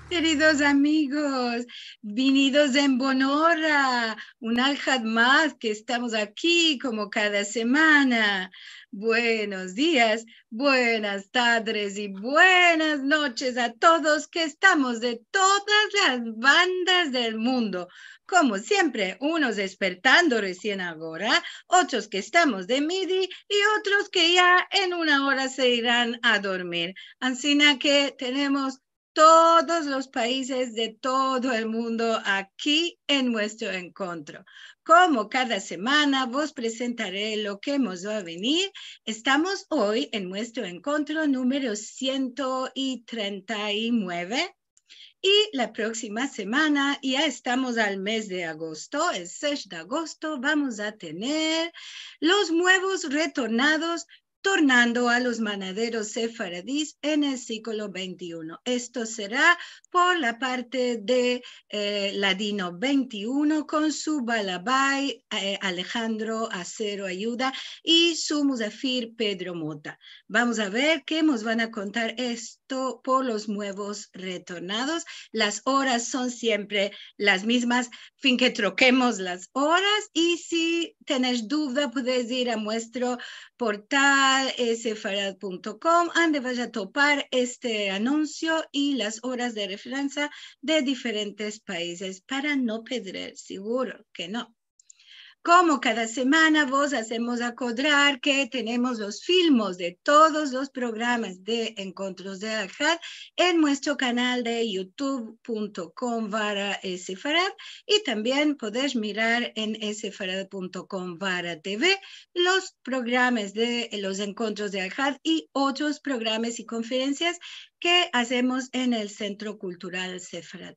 Queridos amigos, venidos en Bonora, un Al-Had más que estamos aquí como cada semana. Buenos días, buenas tardes y buenas noches a todos que estamos de todas las bandas del mundo. Como siempre, unos despertando recién ahora, otros que estamos de midi y otros que ya en una hora se irán a dormir. Así que tenemos todos los países de todo el mundo aquí en nuestro encuentro. Como cada semana vos presentaré lo que hemos va a venir. Estamos hoy en nuestro encuentro número 139 y la próxima semana ya estamos al mes de agosto, el 6 de agosto vamos a tener los nuevos retornados tornando a los manaderos sefaradís en el siglo XXI. Esto será por la parte de Ladino 21 con su balabay Alejandro Acero Ayuda y su musafir Pedro Mota. Vamos a ver qué nos van a contar esto por los nuevos retornados. Las horas son siempre las mismas, fin que troquemos las horas y si tenés duda puedes ir a nuestro portal sefarad.com donde vas a topar este anuncio y las horas de referencia de diferentes países para no perder, seguro que no. Como cada semana vos hacemos acordar que tenemos los filmos de todos los programas de Encuentros de Al-Had en nuestro canal de youtube.com/sefarad y también podés mirar en sefarad.com/tv los programas de los Encuentros de Al-Had y otros programas y conferencias que hacemos en el Centro Cultural Sefarad.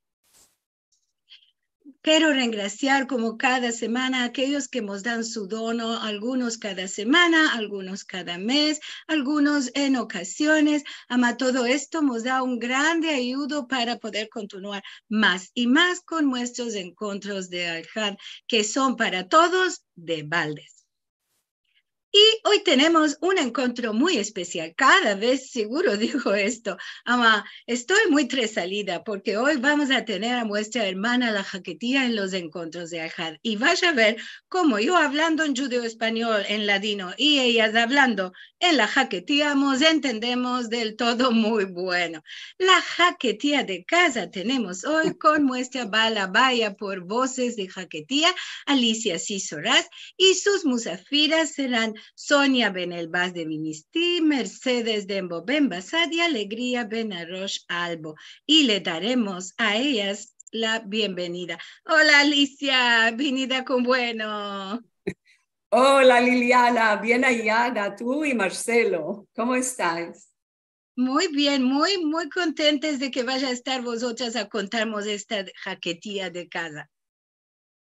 Quiero regraciar como cada semana a aquellos que nos dan su dono, algunos cada semana, algunos cada mes, algunos en ocasiones. Ama todo esto nos da un grande ayuda para poder continuar más y más con nuestros encuentros de Al-Had, que son para todos de baldes. Y hoy tenemos un encuentro muy especial. Cada vez seguro digo esto. Ama, estoy muy tresalida porque hoy vamos a tener a nuestra hermana la Jaquetía en los encuentros de Al-Had. Y vaya a ver cómo yo hablando en judeo español, en ladino, y ellas hablando en la Jaquetía, nos entendemos del todo muy bueno. La Jaquetía de casa tenemos hoy con nuestra balabaya por voces de Jaquetía, Alicia Cisoraz, y sus musafiras serán Sonia Benelbaz de Vinistí, Mercedes de Embobembasad y Alegría Benarosh Albo. Y le daremos a ellas la bienvenida. Hola Alicia, venida con bueno. Hola Liliana, bien hallada, tú y Marcelo, ¿cómo estáis? Muy bien, muy contentes de que vaya a estar vosotras a contarnos esta jaquetía de casa.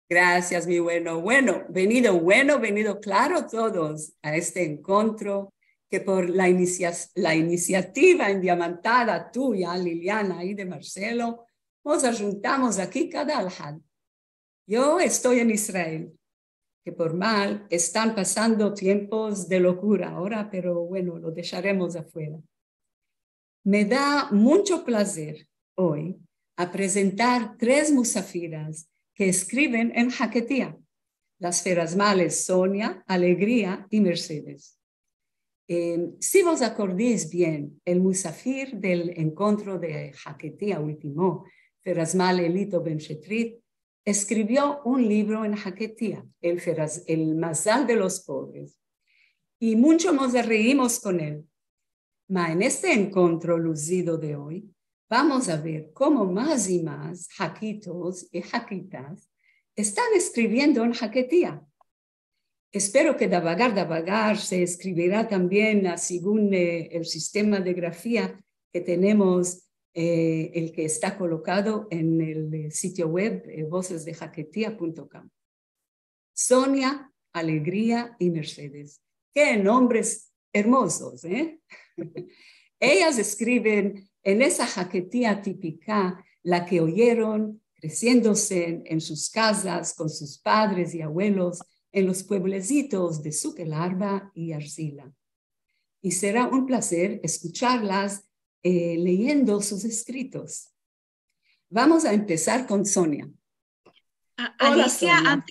Gracias, mi bueno. Venido claro todos a este encuentro que por la iniciativa endiamantada tuya, Liliana, y de Marcelo, nos juntamos aquí cada Al-Had. Yo estoy en Israel, que por mal están pasando tiempos de locura ahora, pero bueno, lo dejaremos afuera. Me da mucho placer hoy a presentar 3 musafiras que escriben en Jaquetía, las ferasmales Sonia, Alegría y Mercedes. Si vos acordéis bien, el musafir del encuentro de Jaquetía último, Ferasmal Elito Ben Shetrit, escribió un libro en Jaquetía, el Mazal de los pobres, y mucho nos reímos con él. Ma en este encuentro lucido de hoy, vamos a ver cómo más y más jaquitos y jaquitas están escribiendo en Jaquetía. Espero que dabagar se escribirá también según el sistema de grafía que tenemos, el que está colocado en el sitio web vocesdejaquetía.com. Sonia, Alegría y Mercedes. ¡Qué nombres hermosos! Ellas escriben en esa jaquetía típica, la que oyeron creciéndose en sus casas con sus padres y abuelos en los pueblecitos de Suquelarba y Arcila. Y será un placer escucharlas leyendo sus escritos. Vamos a empezar con Sonia. Hola, Alicia, Sonia.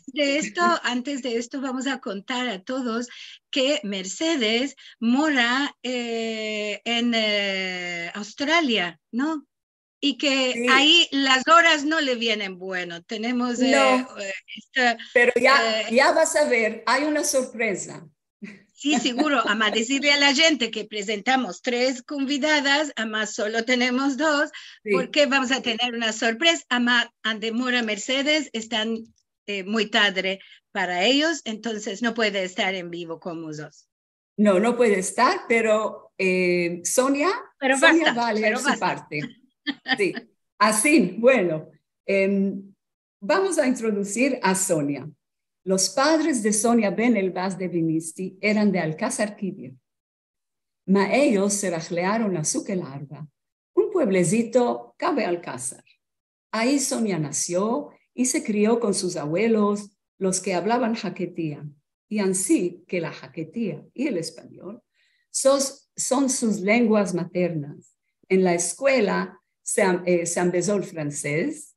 antes de esto vamos a contar a todos que Mercedes mora en Australia, ¿no? Y que Sí, ahí las horas no le vienen bueno. Tenemos no, pero eh, ya vas a ver, hay una sorpresa. sí, seguro, a decirle a la gente que presentamos 3 convidadas, a solo tenemos 2, Sí. porque vamos a tener una sorpresa. A demora Mercedes están muy tarde para ellos, entonces no puede estar en vivo con nosotros. No, no puede estar, pero Sonia va a leer Pero su basta. parte. Sí, así, bueno, vamos a introducir a Sonia. Los padres de Sonia Ben Elbaz de Vinisti eran de Alcázar Quibir, ma ellos se rajlearon a Suquelarga, un pueblecito cabe Alcázar. Ahí Sonia nació y se crió con sus abuelos, los que hablaban jaquetía, y así que la jaquetía y el español son sus lenguas maternas. En la escuela se empezó el francés.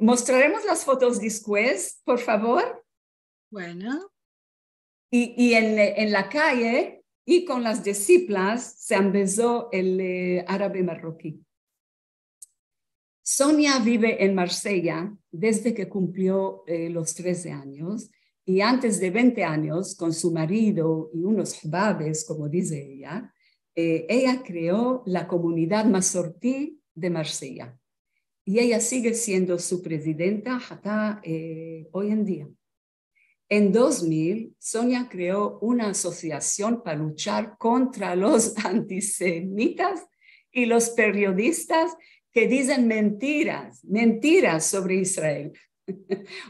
Mostraremos las fotos después, por favor. Bueno. Y en la calle y con las discípulas se empezó el árabe marroquí. Sonia vive en Marsella desde que cumplió los 13 años y antes de 20 años, con su marido y unos jababes, como dice ella creó la comunidad Masortí de Marsella. Y ella sigue siendo su presidenta hasta hoy en día. En 2000, Sonia creó una asociación para luchar contra los antisemitas y los periodistas que dicen mentiras sobre Israel.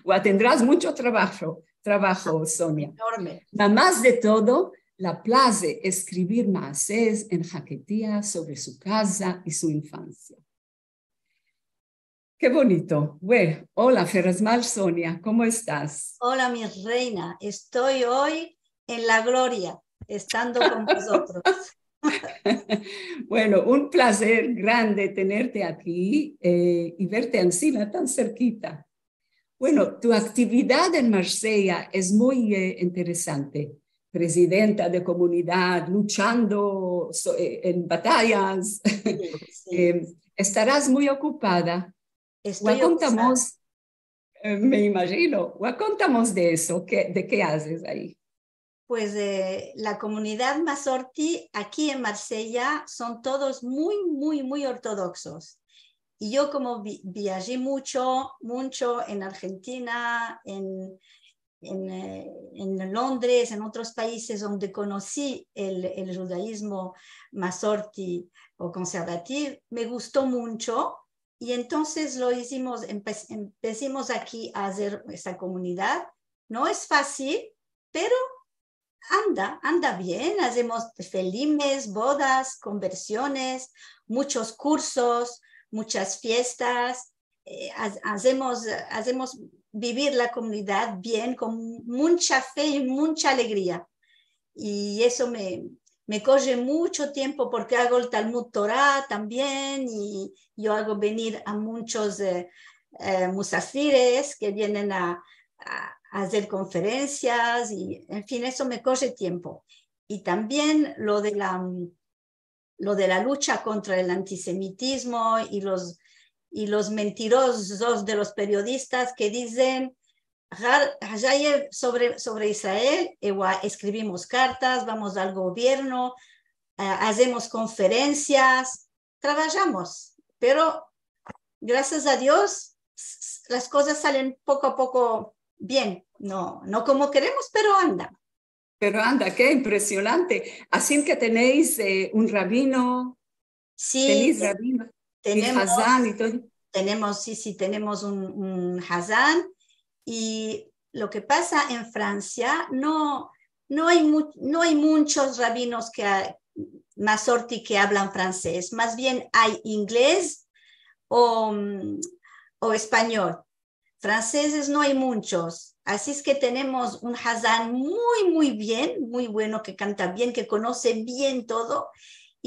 O tendrás mucho trabajo, Sonia. Enorme. Más de todo, la place escribir maasés en jaquetía sobre su casa y su infancia. Qué bonito. Bueno, hola, Ferrazmal Sonia, ¿cómo estás? Hola, mi reina. Estoy hoy en la gloria, estando con vosotros. Bueno, un placer grande tenerte aquí y verte encima tan cerquita. Bueno, tu actividad en Marsella es muy interesante. Presidenta de comunidad, luchando en batallas. Sí. Estarás muy ocupada. Estoy ocupada. Me imagino. Contamos de eso. ¿De qué haces ahí? Pues la comunidad Masorti aquí en Marsella son todos muy ortodoxos. Y yo como viajé mucho en Argentina, en Londres, en otros países donde conocí el judaísmo Masorti o conservativo, me gustó mucho. Y entonces lo hicimos, empecimos aquí a hacer esta comunidad. No es fácil, pero anda bien. Hacemos felimes, bodas, conversiones, muchos cursos, muchas fiestas. Hacemos vivir la comunidad bien, con mucha fe y mucha alegría. Y eso me coge mucho tiempo porque hago el Talmud Torah también y yo hago venir a muchos musafires que vienen a hacer conferencias y en fin, eso me coge tiempo. Y también lo de la lucha contra el antisemitismo y los mentirosos de los periodistas que dicen sobre Israel, escribimos cartas, vamos al gobierno, hacemos conferencias, trabajamos, pero gracias a Dios las cosas salen poco a poco bien, no como queremos, pero anda. Pero anda, qué impresionante. Así que tenéis un rabino, Sí, tenéis rabino y Hazán y todo. Tenemos un Hazán. Y lo que pasa en Francia, no hay muchos rabinos Masorti que hablan francés, más bien hay inglés o español. Franceses no hay muchos, así es que tenemos un Hazán muy bien, muy bueno, que canta bien, que conoce bien todo,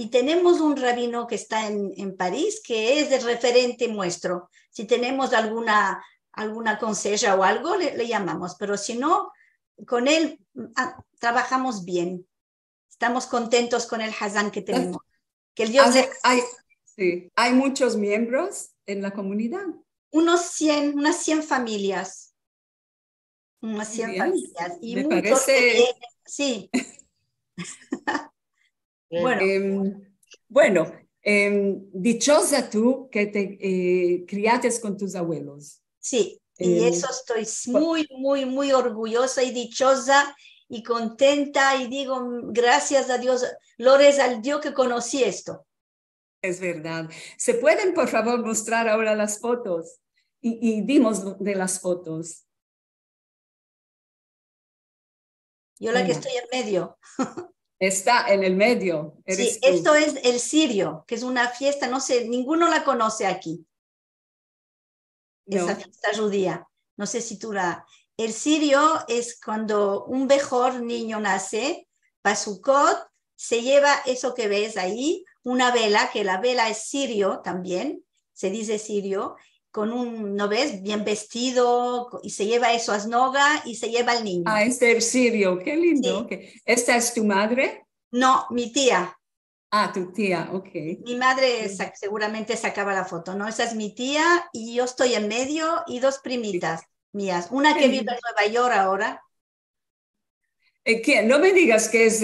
y tenemos un rabino que está en París, que es el referente nuestro. Si tenemos alguna conseja o algo, le llamamos, pero si no, con él trabajamos bien. Estamos contentos con el Hazán que tenemos. Que el Dios hay muchos miembros en la comunidad. Unas 100 familias. Unas 100 familias. Y me muchos parece... Sí. Bueno, dichosa tú que te criaste con tus abuelos. Sí, y eso estoy muy, muy, muy orgullosa y dichosa y contenta, y digo, gracias a Dios, gloria al Dios que conocí esto. Es verdad. ¿Se pueden, por favor, mostrar ahora las fotos? Y dimos de las fotos. Yo la que estoy en medio. Está en el medio. Sí, Tú. esto es el Sirio, que es una fiesta, no sé, ninguno la conoce aquí. No. Esa fiesta judía. No sé si tú la... El Sirio es cuando un mejor niño nace, Pasukot, se lleva eso que ves ahí, una vela, que la vela es sirio también, se dice sirio, con un, ¿no ves? Bien vestido, y se lleva eso a Snoga y se lleva al niño. Ah, es el sirio, qué lindo. Sí. Okay. ¿Esta es tu madre? No, mi tía. Ah, tu tía, ok. Mi madre seguramente sacaba la foto, ¿no? Esa es mi tía y yo estoy en medio y dos primitas mías. Una que vive en Nueva York ahora. ¿Quién? No me digas que es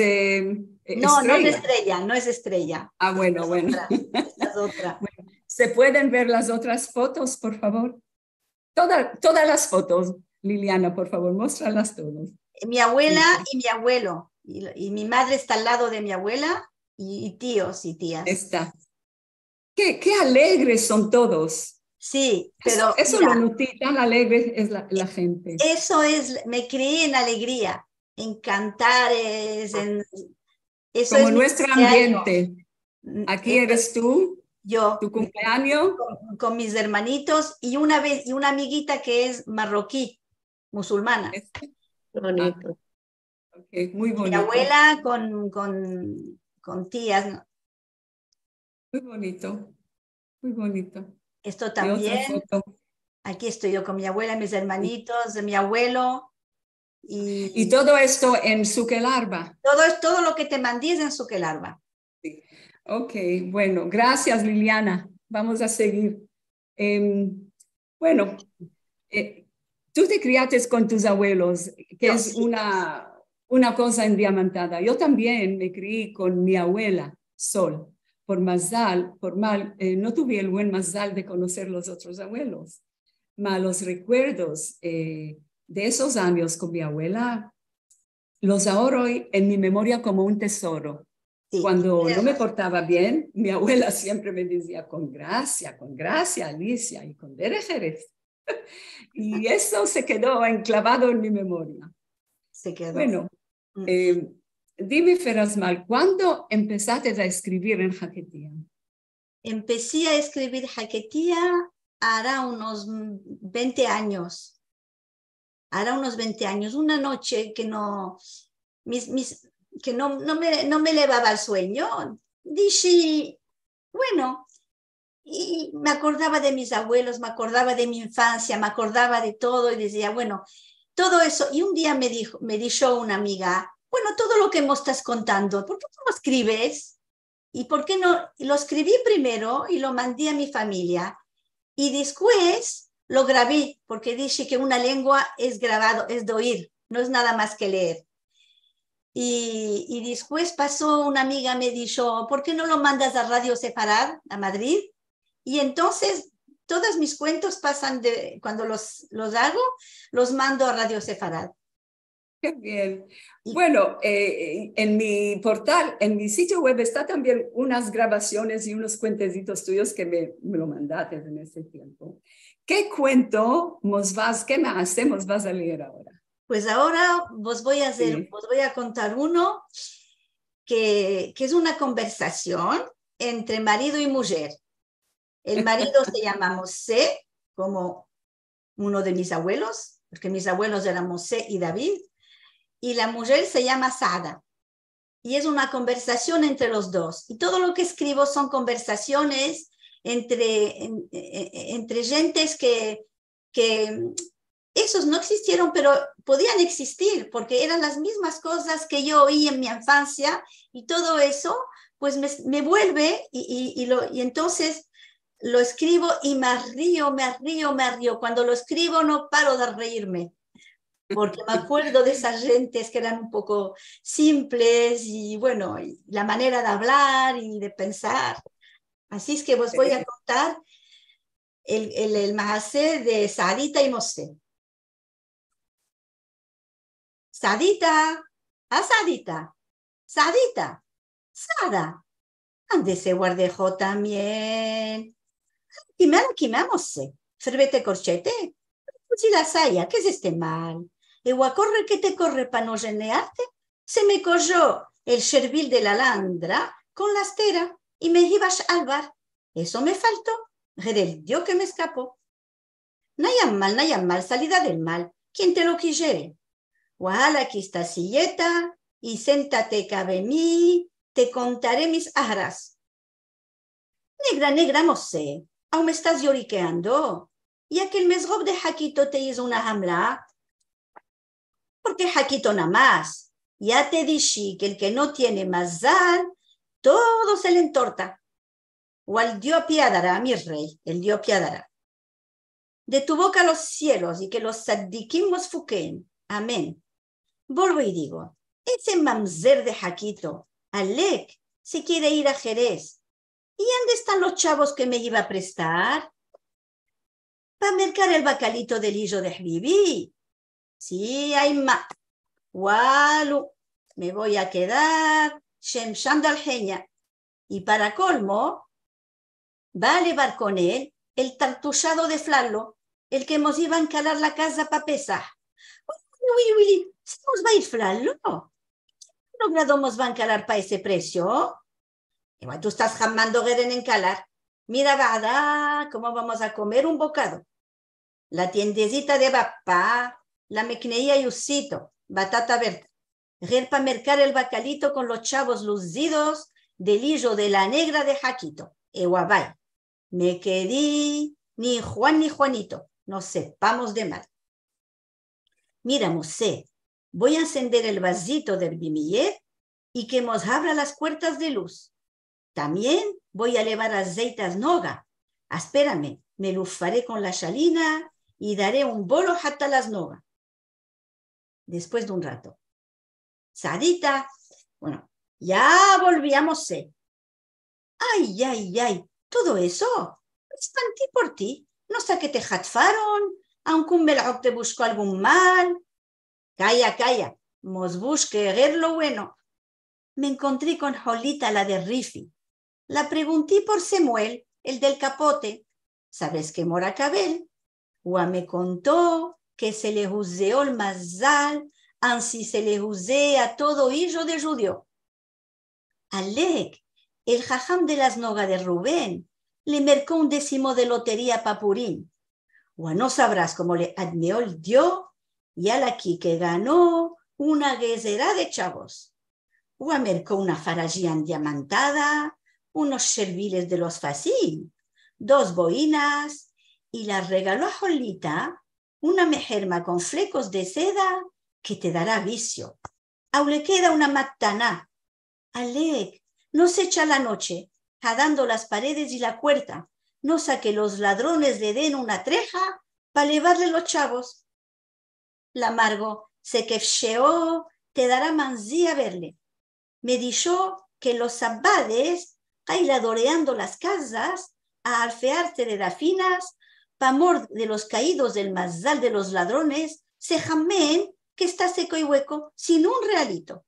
No, Estrella. no es Estrella, no es Estrella. Ah, bueno, esta bueno. Esta es otra. Bueno. ¿Se pueden ver las otras fotos, por favor? Todas las fotos, Liliana, por favor, muéstralas todas. Mi abuela y mi abuelo. Y mi madre está al lado de mi abuela y tíos y tías. Está. Qué alegres son todos. Sí, pero eso mira, lo noté, tan alegre es la gente. Eso es, me crié en alegría, en cantares, eso como es nuestro ambiente. Aquí eres tú, yo, tu cumpleaños. Con mis hermanitos y una amiguita que es marroquí, musulmana. Bonito. Okay, muy bonito. Mi abuela con tías. ¿No? Muy bonito, muy bonito. Esto también. Aquí estoy yo con mi abuela, mis hermanitos, mi abuelo. Y todo esto en Sukelarba. Todo lo que te mandé es en Sukelarba. Sí. Ok, bueno, gracias Liliana. Vamos a seguir. Bueno, tú te criaste con tus abuelos, que es una cosa endiamantada. Yo también me crié con mi abuela, Sol. Por mal, no tuve el buen mazal de conocer los otros abuelos. Mas los recuerdos de esos años con mi abuela los ahorro en mi memoria como un tesoro. Sí, cuando no me portaba bien, mi abuela siempre me decía, con gracia, Alicia, y con derejeres. Y eso se quedó enclavado en mi memoria. Se quedó. Bueno, dime, Ferasmal, ¿cuándo empezaste a escribir en Jaquetía? Empecé a escribir Jaquetía hará unos 20 años. Una noche que no... que no me levaba el sueño, dije, bueno, y me acordaba de mis abuelos, me acordaba de mi infancia, me acordaba de todo y decía, bueno, todo eso. Y un día me dijo una amiga, bueno, todo lo que me estás contando, ¿por qué no lo escribes? ¿Y por qué no? Y lo escribí primero y lo mandé a mi familia. Y después lo grabé, porque dije que una lengua es grabado, es de oír, no es nada más que leer. Y después pasó una amiga, me dijo, ¿por qué no lo mandas a Radio Sefarad, a Madrid? Y entonces todos mis cuentos pasan cuando los hago, los mando a Radio Sefarad. Qué bien. Bueno, en mi portal, en mi sitio web está también unas grabaciones y unos cuentecitos tuyos que me lo mandaste en ese tiempo. ¿Qué cuento qué más vas a leer ahora? Pues ahora os voy a contar uno que es una conversación entre marido y mujer. El marido se llama Mosé, como uno de mis abuelos, porque mis abuelos eran Mosé y David, y la mujer se llama Sada. y es una conversación entre los dos. Y todo lo que escribo son conversaciones entre gentes que esos no existieron, pero podían existir, porque eran las mismas cosas que yo oí en mi infancia, y todo eso pues me vuelve, y entonces lo escribo y me río. Cuando lo escribo no paro de reírme, porque me acuerdo de esas gentes que eran un poco simples, y bueno, y la manera de hablar y de pensar. Así es que os voy a contar el mahasé de Saadita y Mosé. Saadita, Saadita, Saadita, Sada, ande se guardejo también. Kime Mosé, fervete corchete, si la saya, ¿qué es este mal? Ewa corre que te corre para no genearte. Se me cogió el servil de la landra con la estera y me ibas al bar. Eso me faltó, el Dios que me escapó. Nayan mal, salida del mal. ¿Quién te lo quisiere? Ojalá aquí esta silleta y séntate cabe mí, te contaré mis arras. Negra, Mosé, aún me estás lloriqueando. Y aquel mesrob de Jaquito te hizo una hamla. Porque Jaquito nada más. Ya te dije que el que no tiene mazal, todo se le entorta. O al Dios piadará, mi rey, el Dios piadará. De tu boca los cielos y que los sadikim nos fuquen. Amén. Vuelvo y digo, ese mamzer de Jaquito, Alec, se quiere ir a Jerez. ¿Y dónde están los chavos que me iba a prestar? Para mercar el bacalito del hijo de Hbibi. Sí, hay más. Walu, me voy a quedar shemshando al jeña. Y para colmo, va a llevar con él el tartuchado de Flalo, el que nos iba a encalar la casa para pesar. Uy, ¿se nos va a ir Flalo? ¿Qué logrado nos va a encalar para ese precio? Igual tú estás jamando en encalar. Mira, Bada, cómo vamos a comer un bocado. La tiendecita de papá, la mecneía y usito, batata verde. Ger para mercar el bacalito con los chavos lucidos del hijo de la negra de Jaquito. Eguabay. Me quedé ni Juan ni Juanito. No sepamos de mal. Mira, Mosé, voy a encender el vasito del bimillet y que nos abra las puertas de luz. También voy a llevar aceitas noga. Espérame, me lufaré con la chalina y daré un bolo hasta las noga. Después de un rato. Sadita, bueno, ya volvíamos. Ay, todo eso, espanté por ti. No sé que te jatfaron, aunque un melao te buscó algún mal. Calla, mos busque ver lo bueno. Me encontré con Jolita, la de Rifi. La pregunté por Samuel, el del capote. ¿Sabes qué Moracabel? Ua me contó que se le juzgó el mazal, así se le juzgue a todo hijo de judío. Alec, el jajam de las nogas de Rubén, le mercó un 10 de lotería pa Purín. Ua no sabrás cómo le admeó el dio, y al aquí que ganó una guesera de chavos. Ua mercó una faragía diamantada, unos serviles de los Facín, 2 boinas, y la regaló a Jolita una mejerma con flecos de seda que te dará vicio. Aún le queda una mataná. Alec, no se echa la noche, jadando las paredes y la puerta, no sa que los ladrones le den una treja para llevarle los chavos. La Margo se quefcheó, te dará mansía verle. Me dijo que los abades, ailadoreando las casas, a alfearse de dafinas, pa' mor de los caídos del mazal de los ladrones, se jamén que está seco y hueco, sin un realito.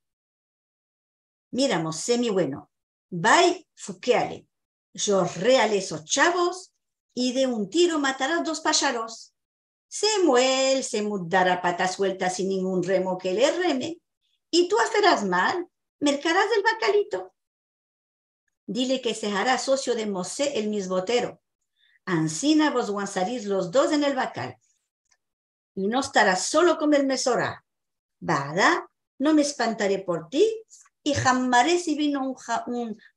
Mira, Mosé, mi bueno, vai fuqueale, yo reale esos chavos y de un tiro matarás 2 pájaros. Samuel se mudará patas sueltas sin ningún remo que le reme, y tú hacerás mal, mercarás del bacalito. Dile que se hará socio de Mosé el misbotero. Ansina vos guanzarís los 2 en el bacal. Y no estarás solo con el mesora. Bada, no me espantaré por ti y jamás si vino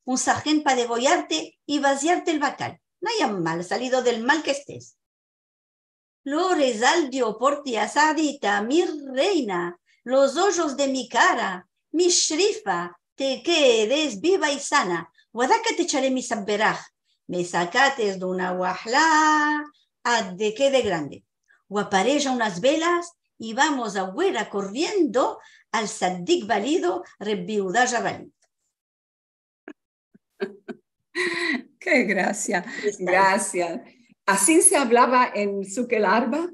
un sargento para degollarte y vaciarte el bacal. No hay mal, salido del mal que estés. Flores aldio por ti asadita, mi reina, los ojos de mi cara, mi shrifa, te quedes viva y sana. Guadaca te echaré mi sabberaj, me sacates de una guajla, de que de grande. Guapareja unas velas y vamos a huera corriendo al Saddik Valido, Rebbiudá Jabalí. Qué gracia, gracias. ¿Así se hablaba en Sukelarba?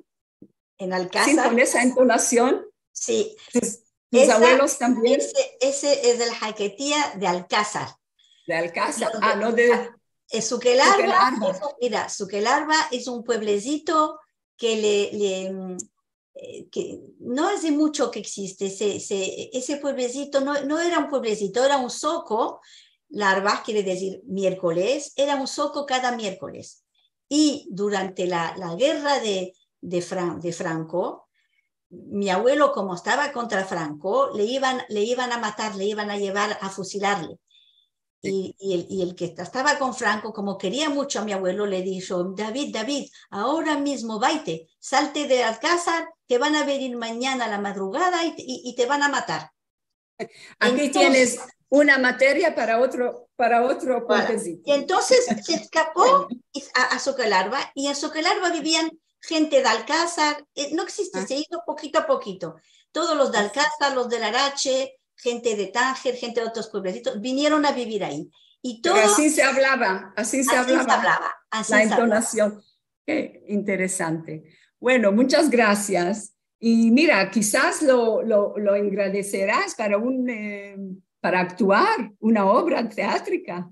En Alcázar. ¿Sí, con esa entonación? Sí. ¿Tus abuelos también? Ese es el Jaquetía de Alcázar. De Alcázar, no de... Sukelarba, mira, Sukelarba es un pueblecito que que no hace mucho que existe. Ese pueblecito no era un pueblecito, era un zoco. Larva quiere decir miércoles, era un zoco cada miércoles. Y durante la guerra de Franco, mi abuelo, como estaba contra Franco, le iban a matar, le iban a llevar a fusilarle. Sí. Y el que estaba con Franco, como quería mucho a mi abuelo, le dijo: David, ahora mismo vaite, salte de Alcázar, que van a venir mañana a la madrugada y te van a matar. Aquí entonces, tienes una materia para otro puentecito. Y entonces se escapó a Sukelarba, y en Sukelarba vivían gente de Alcázar, no existe, se hizo poquito a poquito. Todos los de Alcázar, los del Arache, gente de Tánger, gente de otros pueblecitos, vinieron a vivir ahí. Y todo, pero así se hablaba, así se hablaba la entonación. Qué interesante. Bueno, muchas gracias. Y mira, quizás lo agradecerás para actuar una obra teátrica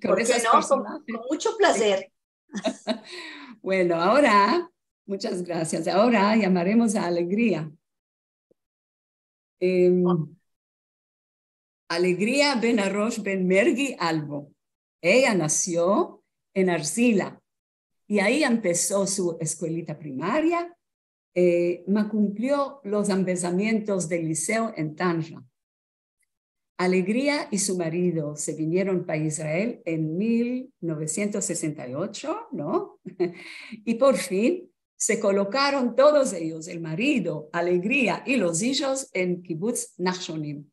con esas personajes. Con mucho placer. Bueno, ahora, muchas gracias. Ahora llamaremos a Alegría. Alegría Ben Arosh Ben Mergi Albo. Ella nació en Arcila y ahí empezó su escuelita primaria, cumplió los empezamientos del liceo en Tanja. Alegría y su marido se vinieron para Israel en 1968, ¿no? Y por fin se colocaron todos ellos, el marido, Alegría y los hijos, en Kibbutz Nachshonim.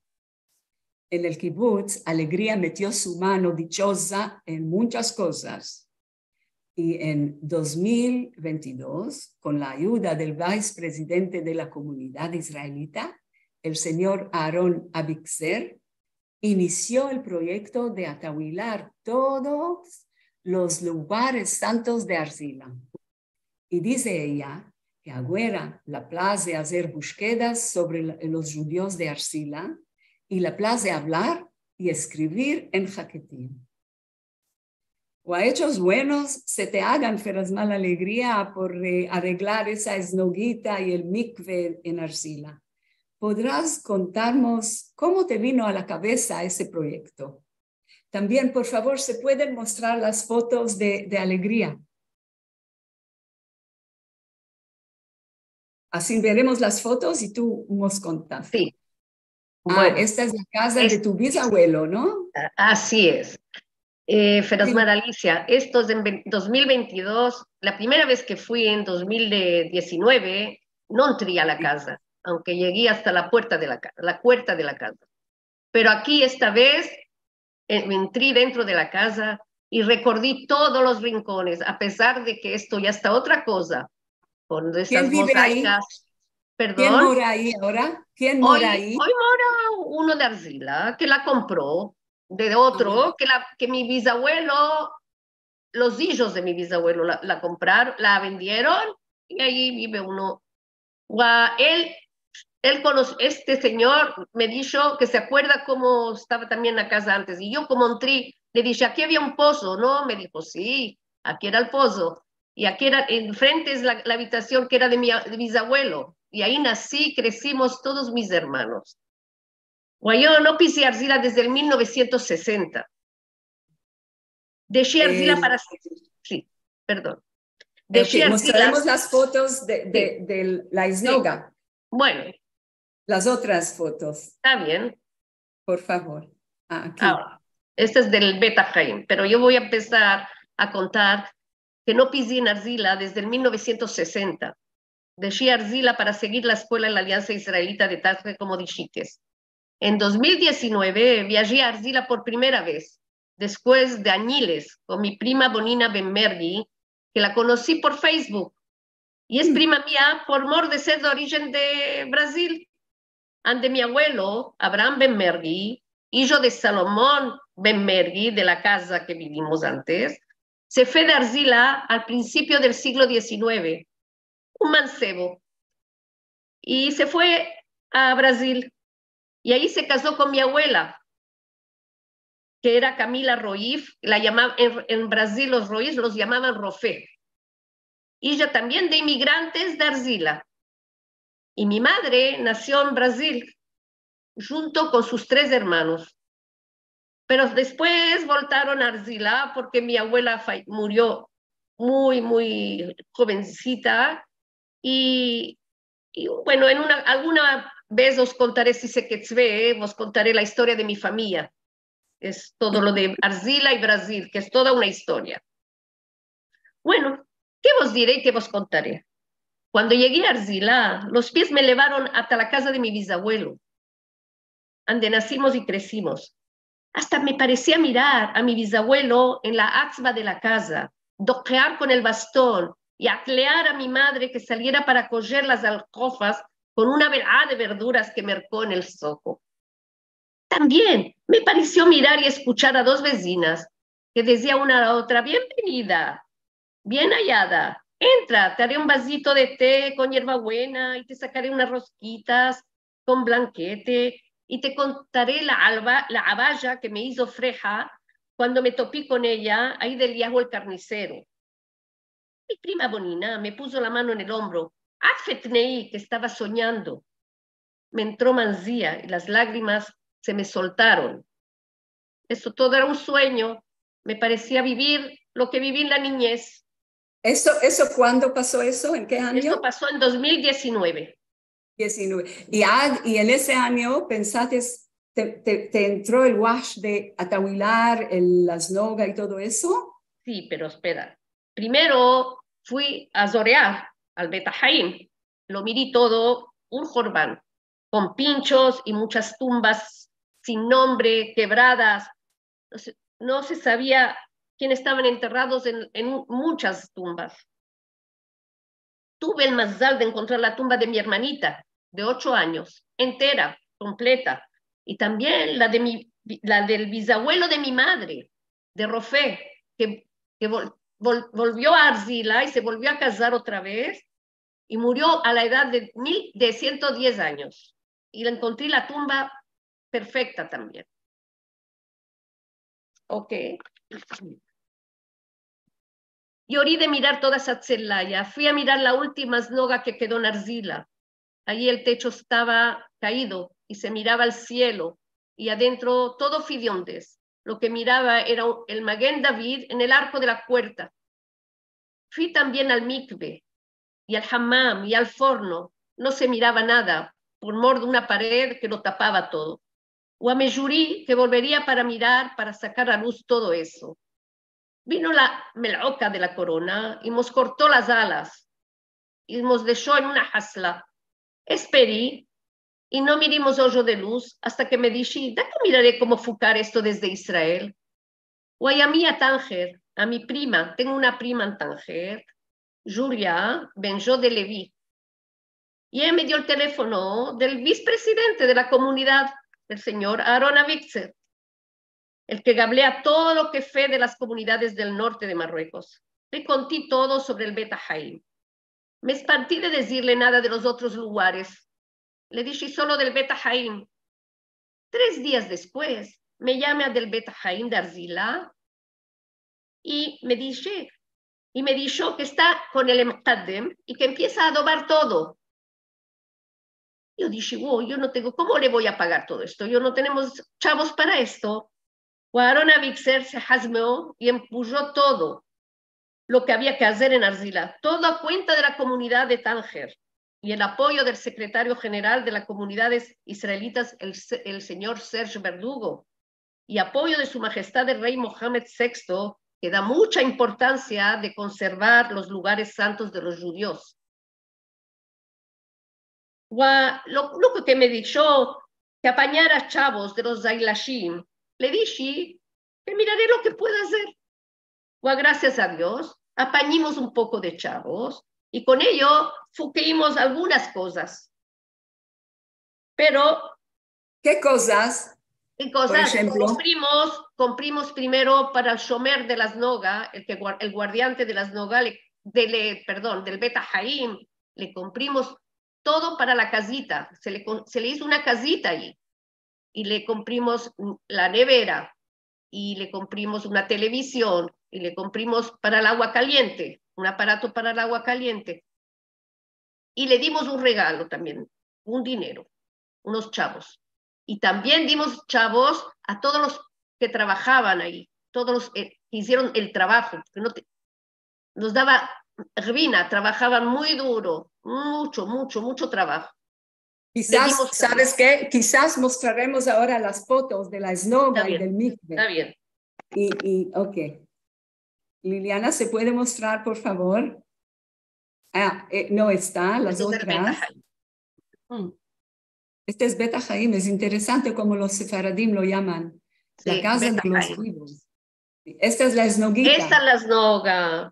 En el kibbutz, Alegría metió su mano dichosa en muchas cosas. Y en 2022, con la ayuda del vicepresidente de la comunidad israelita, el señor Aaron Abixer, inició el proyecto de atahuilar todos los lugares santos de Arcila. Y dice ella que ahora la place hacer búsquedas sobre los judíos de Arcila y la place hablar y escribir en jaquetín. O a hechos buenos se te hagan Ferazmal Alegría por arreglar esa esnoguita y el mikve en Arcila. ¿Podrás contarnos cómo te vino a la cabeza ese proyecto? También, por favor, ¿se pueden mostrar las fotos de Alegría? Así veremos las fotos y tú nos contas. Sí. Bueno, esta es la casa de tu bisabuelo, ¿no? Así es. Ferazmal Alicia, esto es en 2022. La primera vez que fui en 2019, no entré a la casa, aunque llegué hasta la puerta de la casa. Pero aquí esta vez entré dentro de la casa y recordé todos los rincones, a pesar de que esto ya está otra cosa. Con esas ¿Quién vive mosaicas. ahí? ¿Perdón? ¿Quién mora ahí ahora? ¿Quién mora ahí? Hoy mora uno de Arcila, que la compró, de otro, que mi bisabuelo, los hijos de mi bisabuelo la compraron, la vendieron, y ahí vive uno. Él conoce, este señor me dijo que se acuerda cómo estaba también la casa antes, y yo como entré, le dije, aquí había un pozo, ¿no? Me dijo, sí, aquí era el pozo. Y aquí era, enfrente es la habitación que era de mi bisabuelo. Y ahí nací, crecimos todos mis hermanos. Yo no pisé Arcila desde el 1960. Dejé Arcila para... Sí, perdón. Dejé mostraremos las fotos de la esnoga. Sí. Bueno. Las otras fotos. Está bien. Por favor. Aquí. Ahora, este es del Beta Haim, pero yo voy a empezar a contar que no pisé en Arzila desde el 1960. Dejé Arzila para seguir la escuela en la Alianza Israelita de Tánger como Dishites. En 2019 viajé a Arzila por primera vez, después de añiles, con mi prima Bonina Benmergui, que la conocí por Facebook. Y es prima mía por mor de ser de origen de Brasil. Ante mi abuelo, Abraham Benmergui, hijo de Salomón Benmergui, de la casa que vivimos antes, se fue de Arzila al principio del siglo XIX, un mancebo, y se fue a Brasil. Y ahí se casó con mi abuela, que era Camila Roif, la llamaban, en Brasil los Roif los llamaban Rofé. Y ella también de inmigrantes de Arzila. Y mi madre nació en Brasil, junto con sus 3 hermanos. Pero después voltaron a Arzila porque mi abuela murió muy jovencita. Y bueno, alguna vez os contaré, si se quetzve, os contaré la historia de mi familia. Es todo lo de Arzila y Brasil, que es toda una historia. Bueno, ¿qué os diré y qué os contaré? Cuando llegué a Arzila, los pies me llevaron hasta la casa de mi bisabuelo, donde nacimos y crecimos. Hasta me parecía mirar a mi bisabuelo en la axba de la casa, doquear con el bastón y aclear a mi madre que saliera para coger las alcofas con una velada de verduras que mercó en el zoco. También me pareció mirar y escuchar a 2 vecinas que decía una a la otra: bienvenida, bien hallada, entra, te haré un vasito de té con hierbabuena y te sacaré unas rosquitas con blanquete y te contaré la abaya que me hizo Freja cuando me topí con ella ahí del Yajo el carnicero. Mi prima Bonina me puso la mano en el hombro. Afetnei, que estaba soñando. Me entró mancía y las lágrimas se me soltaron. Eso todo era un sueño. Me parecía vivir lo que viví en la niñez. ¿Eso cuándo pasó eso? ¿En qué año? Esto pasó en 2019. 19. Y en ese año pensaste, te entró el wash de atahuilar, las nogas y todo eso. Sí, pero espera. Primero fui a zorear al Beta Haim. Lo miré todo, un jorbán, con pinchos y muchas tumbas sin nombre, quebradas. No se sabía quién estaban enterrados en muchas tumbas. Tuve el mazal de encontrar la tumba de mi hermanita, de 8 años, entera, completa, y también la del bisabuelo de mi madre, de Rofé, que volvió a Arzila y se volvió a casar otra vez y murió a la edad de 110 años. Y le encontré la tumba perfecta también. Ok. Y orí de mirar toda esa tzelaya. Fui a mirar la última snoga que quedó en Arzila. Allí el techo estaba caído y se miraba al cielo. Y adentro todo fidiondes. Lo que miraba era el Maguen David en el arco de la puerta. Fui también al mikve y al hammam y al forno. No se miraba nada por mor de una pared que lo tapaba todo. O a Mejurí, que volvería para mirar, para sacar a luz todo eso. Vino la meloca de la corona y nos cortó las alas y nos dejó en una hasla. Esperé y no mirimos hoyo de luz hasta que me dije: ¿da que miraré cómo fucar esto desde Israel? O a mí a Tánger, a mi prima, tengo una prima en Tánger, Julia Benjo de Leví. Y ella me dio el teléfono del vicepresidente de la comunidad, el señor Aaron Avixer, el que gablea todo lo que fue de las comunidades del norte de Marruecos. Le conté todo sobre el Beta Haim. Me espanté de decirle nada de los otros lugares. Le dije solo del Beta Haim. 3 días después, me llama del Beta Haim de Arzila y me dijo que está con el Emqaddem y que empieza a adobar todo. Yo dije: wow, yo no tengo, ¿cómo le voy a pagar todo esto? Yo no tenemos chavos para esto. Aaron Avixer se hasmeó y empujó todo lo que había que hacer en Arzila, todo a cuenta de la comunidad de Tánger. y el apoyo del secretario general de las comunidades israelitas, el señor Serge Verdugo, y apoyo de su majestad el rey Mohammed VI, que da mucha importancia de conservar los lugares santos de los judíos. Lo que me dijo, que apañara chavos de los Zailashim, le dije que miraré lo que puedo hacer. Gracias a Dios, apañimos un poco de chavos y con ello fuqueímos algunas cosas. Pero... ¿Qué cosas? ¿Qué cosas? Por ejemplo, comprimos primero para el shomer de las Noga, el guardiante de las Noga, del Beta Haim, le comprimos todo para la casita. Se le hizo una casita allí. Y le comprimos la nevera, y le comprimos una televisión, y le comprimos para el agua caliente, un aparato para el agua caliente. Y le dimos un regalo también, un dinero, unos chavos. Y también dimos chavos a todos los que trabajaban ahí, todos los que hicieron el trabajo. Nos daba Rvina, trabajaban muy duro, mucho trabajo. Quizás, ¿sabes qué? Quizás mostraremos ahora las fotos de la snoga y del mikve. Está bien. Ok. Liliana, ¿se puede mostrar, por favor? No está, las otras. Este es Beta Haim, es interesante como los sefaradim lo llaman. Sí, la casa de los vivos. Esta es la snoguita. Esta es la snoga.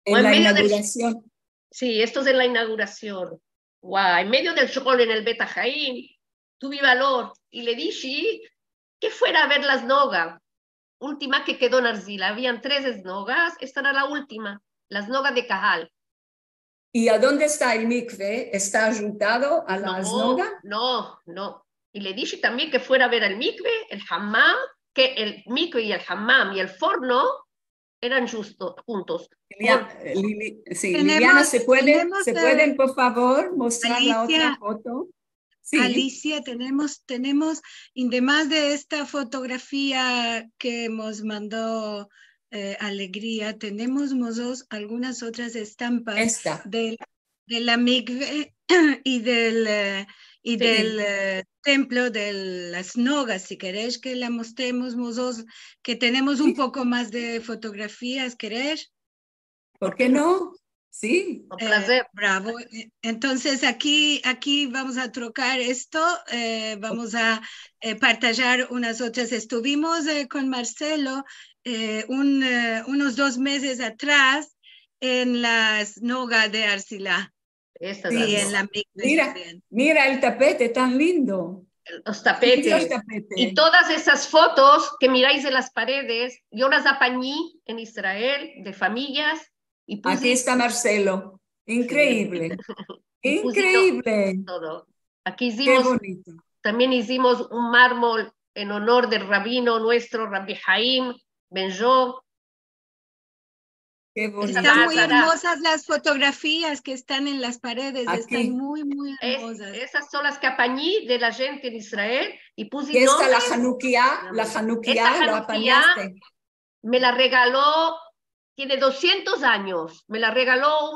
En la inauguración. Sí, esto es en la inauguración. En medio del show en el Beta Haim, tuve valor y le dije que fuera a ver la snoga. Última que quedó en Arzila. Habían 3 snogas, esta era la última, la snoga de Cajal. ¿Y a dónde está el mikve? ¿Está juntado a la snoga? No. Y le dije también que fuera a ver el mikve, el hammam, que el mikve y el hammam y el forno eran juntos. Liliana, ¿se pueden, por favor, mostrar Alicia, la otra foto? Sí. Alicia, tenemos, además de esta fotografía que nos mandó Alegría, tenemos algunas otras estampas de la mikve y del templo de las Nogas. Si queréis que la mostremos, que tenemos un poco más de fotografías, ¿queréis? ¿Por qué no? Sí. Un placer. Bravo. Entonces aquí vamos a trocar esto, vamos a partillar unas otras. Estuvimos con Marcelo unos 2 meses atrás en la snoga de Arzila. Sí, en la mira el tapete tan lindo. Los tapetes. Y todas esas fotos que miráis en las paredes, yo las apañé en Israel de familias. Y aquí está Marcelo. Increíble. Sí. Increíble. Todo. Aquí también hicimos un mármol en honor del rabino nuestro, Rabbi Haim Ben-Yov. Están muy hermosas las fotografías que están en las paredes, aquí. Están muy hermosas. Esas son las que apañé de la gente en Israel y puse nombres. Esta la Hanukkah, lo apañaste. Me la regaló, tiene 200 años, me la regaló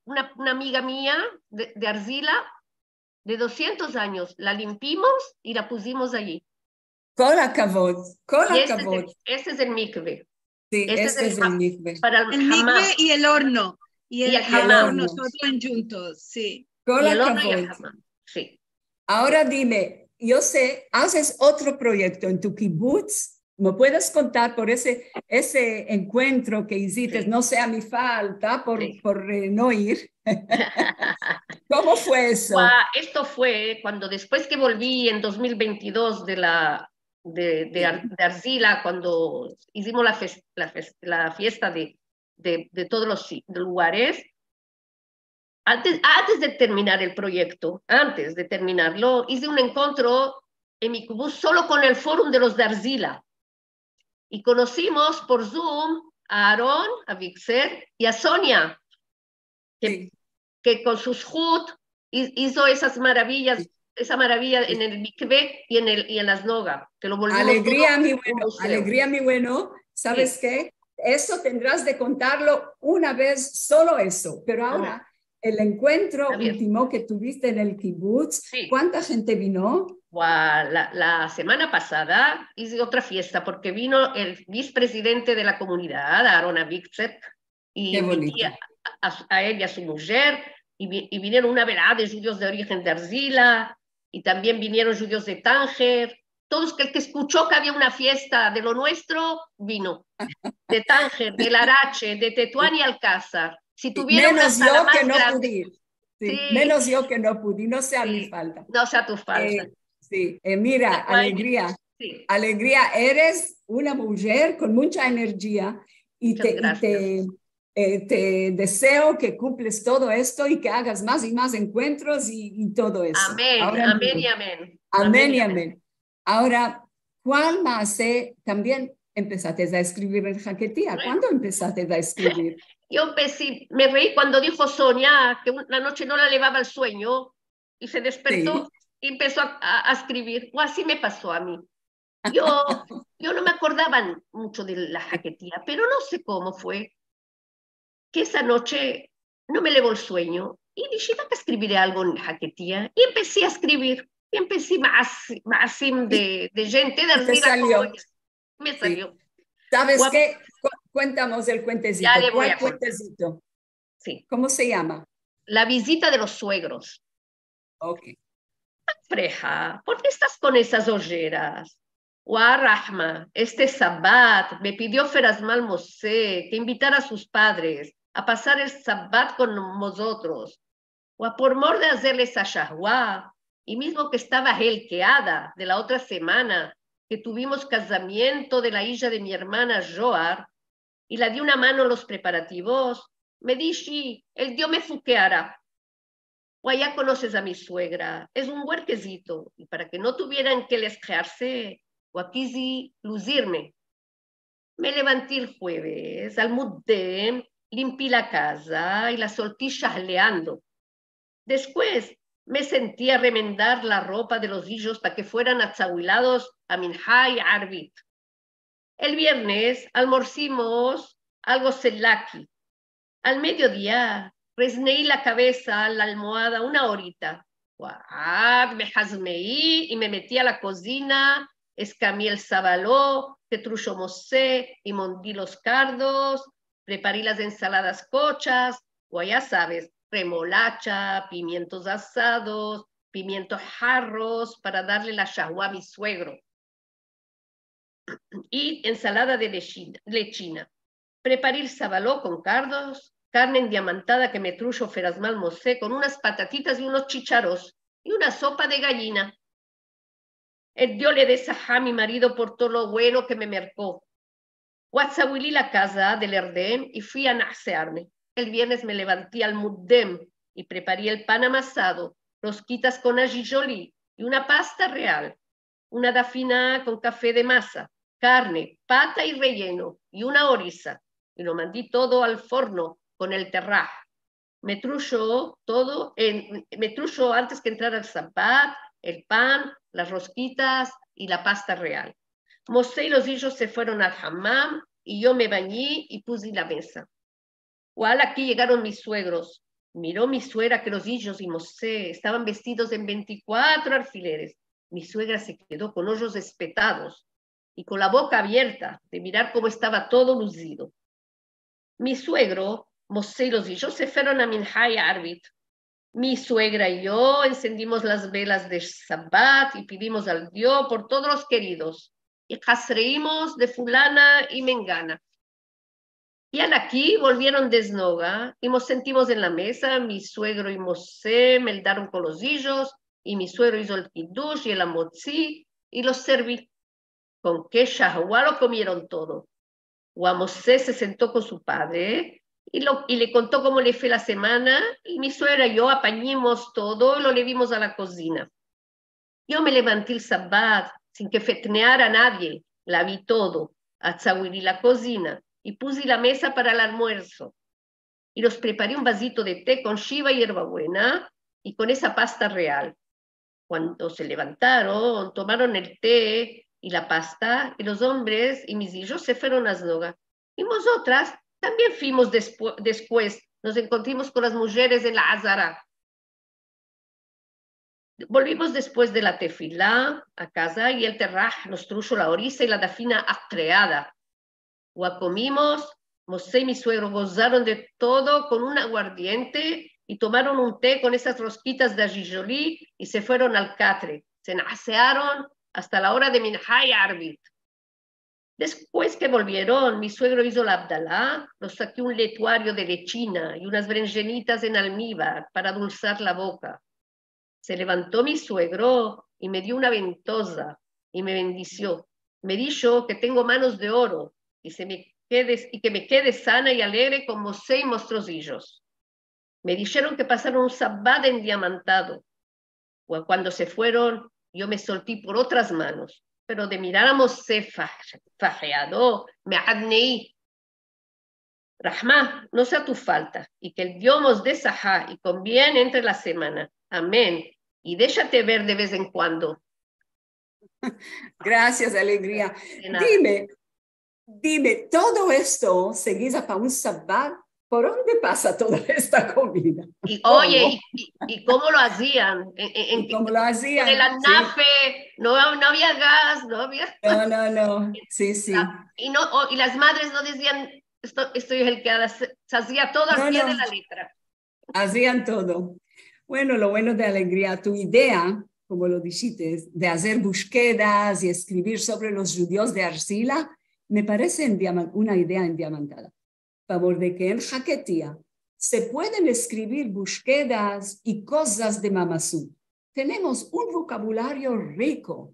una amiga mía de Arzila, de 200 años. La limpiamos y la pusimos allí. Kol hakavod. Este es el mikve. Sí, este es el mikve. Para el mikve y el horno. Y el horno, todo juntos, sí. Kol hakavod. Sí. Ahora dime, yo sé, haces otro proyecto en tu kibbutz. ¿Me puedes contar por ese encuentro que hiciste? Sí. No sea mi falta por no ir. ¿Cómo fue eso? Esto fue cuando después que volví en 2022 de Arzila, cuando hicimos la fiesta de todos los lugares. Antes de terminar el proyecto, antes de terminarlo, hice un encuentro en mi kibbutz solo con el fórum de los de Arzila. Y conocimos por Zoom a Aarón, a Vixer y a Sonia, que con sus Jud hizo esas maravillas, esa maravilla en el mikve y en las Noga. Que lo alegría, mi bueno. ¿Sabes qué? Eso tendrás de contarlo una vez, solo eso. Pero ahora el encuentro Está bien. último que tuviste en el kibutz, Sí. ¿cuánta gente vino? La semana pasada hice otra fiesta porque vino el vicepresidente de la comunidad, Aaron Avicep, y Qué invité bonito. a él y a su mujer, y vinieron una velada de judíos de origen de Arzila, y también vinieron judíos de Tánger. Todos que el que escuchó que había una fiesta de lo nuestro, vino. De Tánger, del Arache, de Tetuán y Alcázar. Si tuviera una Menos sala yo que más no grande, pude ir. Sí, sí, menos yo que no pude, no sea mi sí, falta. no sea tu falta. Sí, mira, alegría. Sí. Alegría, eres una mujer con mucha energía y Muchas gracias. te deseo que cumples todo esto y que hagas más y más encuentros y todo eso. Amén, Ahora, amén mire, y amén. amén y amén. Ahora, ¿cuál más también empezaste a escribir en Jaquetía? ¿Cuándo empezaste a escribir? Yo empecé, me reí cuando dijo Sonia que una noche no la levaba el sueño y se despertó Sí. y empezó a escribir. O así me pasó a mí. Yo no me acordaba mucho de la Jaquetía, pero no sé cómo fue que esa noche no me levó el sueño y dije, que escribiré algo en Jaquetía. Y empecé a escribir. Y empecé más de gente de Y te Ardila como salió. ella. Me Sí. salió. ¿Sabes qué? Cuéntanos el Ya cuentecito. le voy ¿Cuál a contar. cuentecito? Sí. ¿Cómo se llama? La visita de los suegros. Ok. Freja, ¿por qué estás con esas ojeras? Wa Rahma, este sabbat me pidió Ferazmal Mosé que invitara a sus padres a pasar el sabbat con nosotros. O por mor de hacerles a Shahwa, y mismo que estaba Helkeada de la otra semana, que tuvimos casamiento de la hija de mi hermana Joar, y la di una mano en los preparativos, me dije, el Dios me fuqueará. O allá conoces a mi suegra, es un huerquecito, y para que no tuvieran que lesquearse, o aquí sí lucirme. Me levanté el jueves, al muddem, limpié la casa y la solté chaleando. Después me sentí a remendar la ropa de los hijos para que fueran atzahuilados a Minha y Arbit. El viernes almorcimos algo selaki. Al mediodía resneí la cabeza a la almohada una horita. Me jazmeí y me metí a la cocina, escamé el sabaló, petrucho mosé y mondí los cardos, preparé las ensaladas cochas, o ya sabes, remolacha, pimientos asados, pimientos jarros para darle la shahua a mi suegro. Y ensalada de lechina. Preparé el sabaló con cardos, carne endiamantada que me trujo Ferazmal Mosé con unas patatitas y unos chícharos y una sopa de gallina. Yo le desajá a mi marido por todo lo bueno que me mercó. Guatzahuilí la casa del Erdem y fui a nasearme. El viernes me levanté al muddem y preparé el pan amasado, rosquitas con ajijolí y una pasta real, una dafina con café de masa, carne, pata y relleno y una oriza. Y lo mandé todo al forno con el terraj. Me trujo antes que entrara el zapat, el pan, las rosquitas y la pasta real. Mosé y los hijos se fueron al hammam y yo me bañé y puse la mesa. Igual aquí llegaron mis suegros. Miró mi suegra que los hijos y Mosé estaban vestidos en 24 alfileres. Mi suegra se quedó con ojos espetados y con la boca abierta de mirar cómo estaba todo lucido. Mi suegro, Mosé y los hijos se fueron a Minha y Arbit. Mi suegra y yo encendimos las velas de Sabbat y pedimos al Dios por todos los queridos. Y casreímos de fulana y mengana. Y al aquí volvieron desnoga y nos sentimos en la mesa. Mi suegro y Mosé meldaron con los hijos y mi suegro hizo el kiddush y el amotzi y los serví. Con qué shahua lo comieron todo. Mosé se sentó con su padre y le contó cómo le fue la semana y mi suegra y yo apañimos todo y lo llevimos a la cocina. Yo me levanté el sabbat sin que fetneara a nadie, la vi todo, atzahuilí la cocina y puse la mesa para el almuerzo. Y los preparé un vasito de té con shiva y hierbabuena y con esa pasta real. Cuando se levantaron, tomaron el té y la pasta, y los hombres y mis hijos se fueron a Snoga. Y nosotras también fuimos después, nos encontramos con las mujeres en la Azara. Volvimos después de la tefilá a casa y el terraj nos trujo la orisa y la dafina acreada. Comimos, Mosé y mi suegro gozaron de todo con un aguardiente y tomaron un té con esas rosquitas de ajijolí y se fueron al catre. Se nasearon hasta la hora de Minhá y Arbit. Después que volvieron, mi suegro hizo la Abdalá, nos saqué un letuario de lechina y unas berenjenitas en almíbar para dulzar la boca. Se levantó mi suegro y me dio una ventosa y me bendició. Me dijo que tengo manos de oro y que me quede sana y alegre como 6 monstruosillos. Me dijeron que pasaron un sabbat endiamantado. Cuando se fueron, yo me solté por otras manos, pero de mirar a Mosé fajeado, me adneí. Rahma, no sea tu falta, y que el Dios nos dé sahá y con bien entre la semana. Amén. Y déjate ver de vez en cuando. Gracias, Alegría. Dime, ¿todo esto se guisa para un sabbat? ¿Por dónde pasa toda esta comida? Y oye, ¿y cómo lo hacían? ¿Y cómo lo hacían? Con el anafe, sí. no había gas, no había... No, sí. Y las madres no decían, esto es el que se hacía todo al pie de la letra. Hacían todo. Bueno, lo bueno de Alegría, tu idea, como lo dijiste, de hacer búsquedas y escribir sobre los judíos de arcila, me parece una idea endiamantada. Favor de que en Jaquetía se pueden escribir búsquedas y cosas de Mamazú. Tenemos un vocabulario rico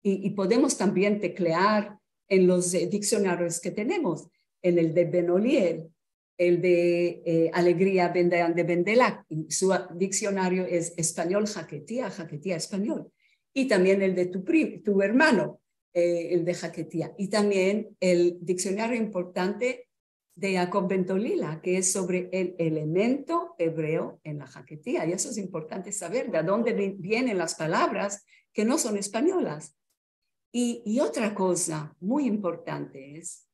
y podemos también teclear en los diccionarios que tenemos, en el de Benoliel, el de Alegría de Bendelac, su diccionario es español Jaquetía español, y también el de tu hermano, el de Jaquetía, y también el diccionario importante de Jacob Bentolila, que es sobre el elemento hebreo en la Jaquetía, y eso es importante saber de dónde vienen las palabras que no son españolas. Y otra cosa muy importante es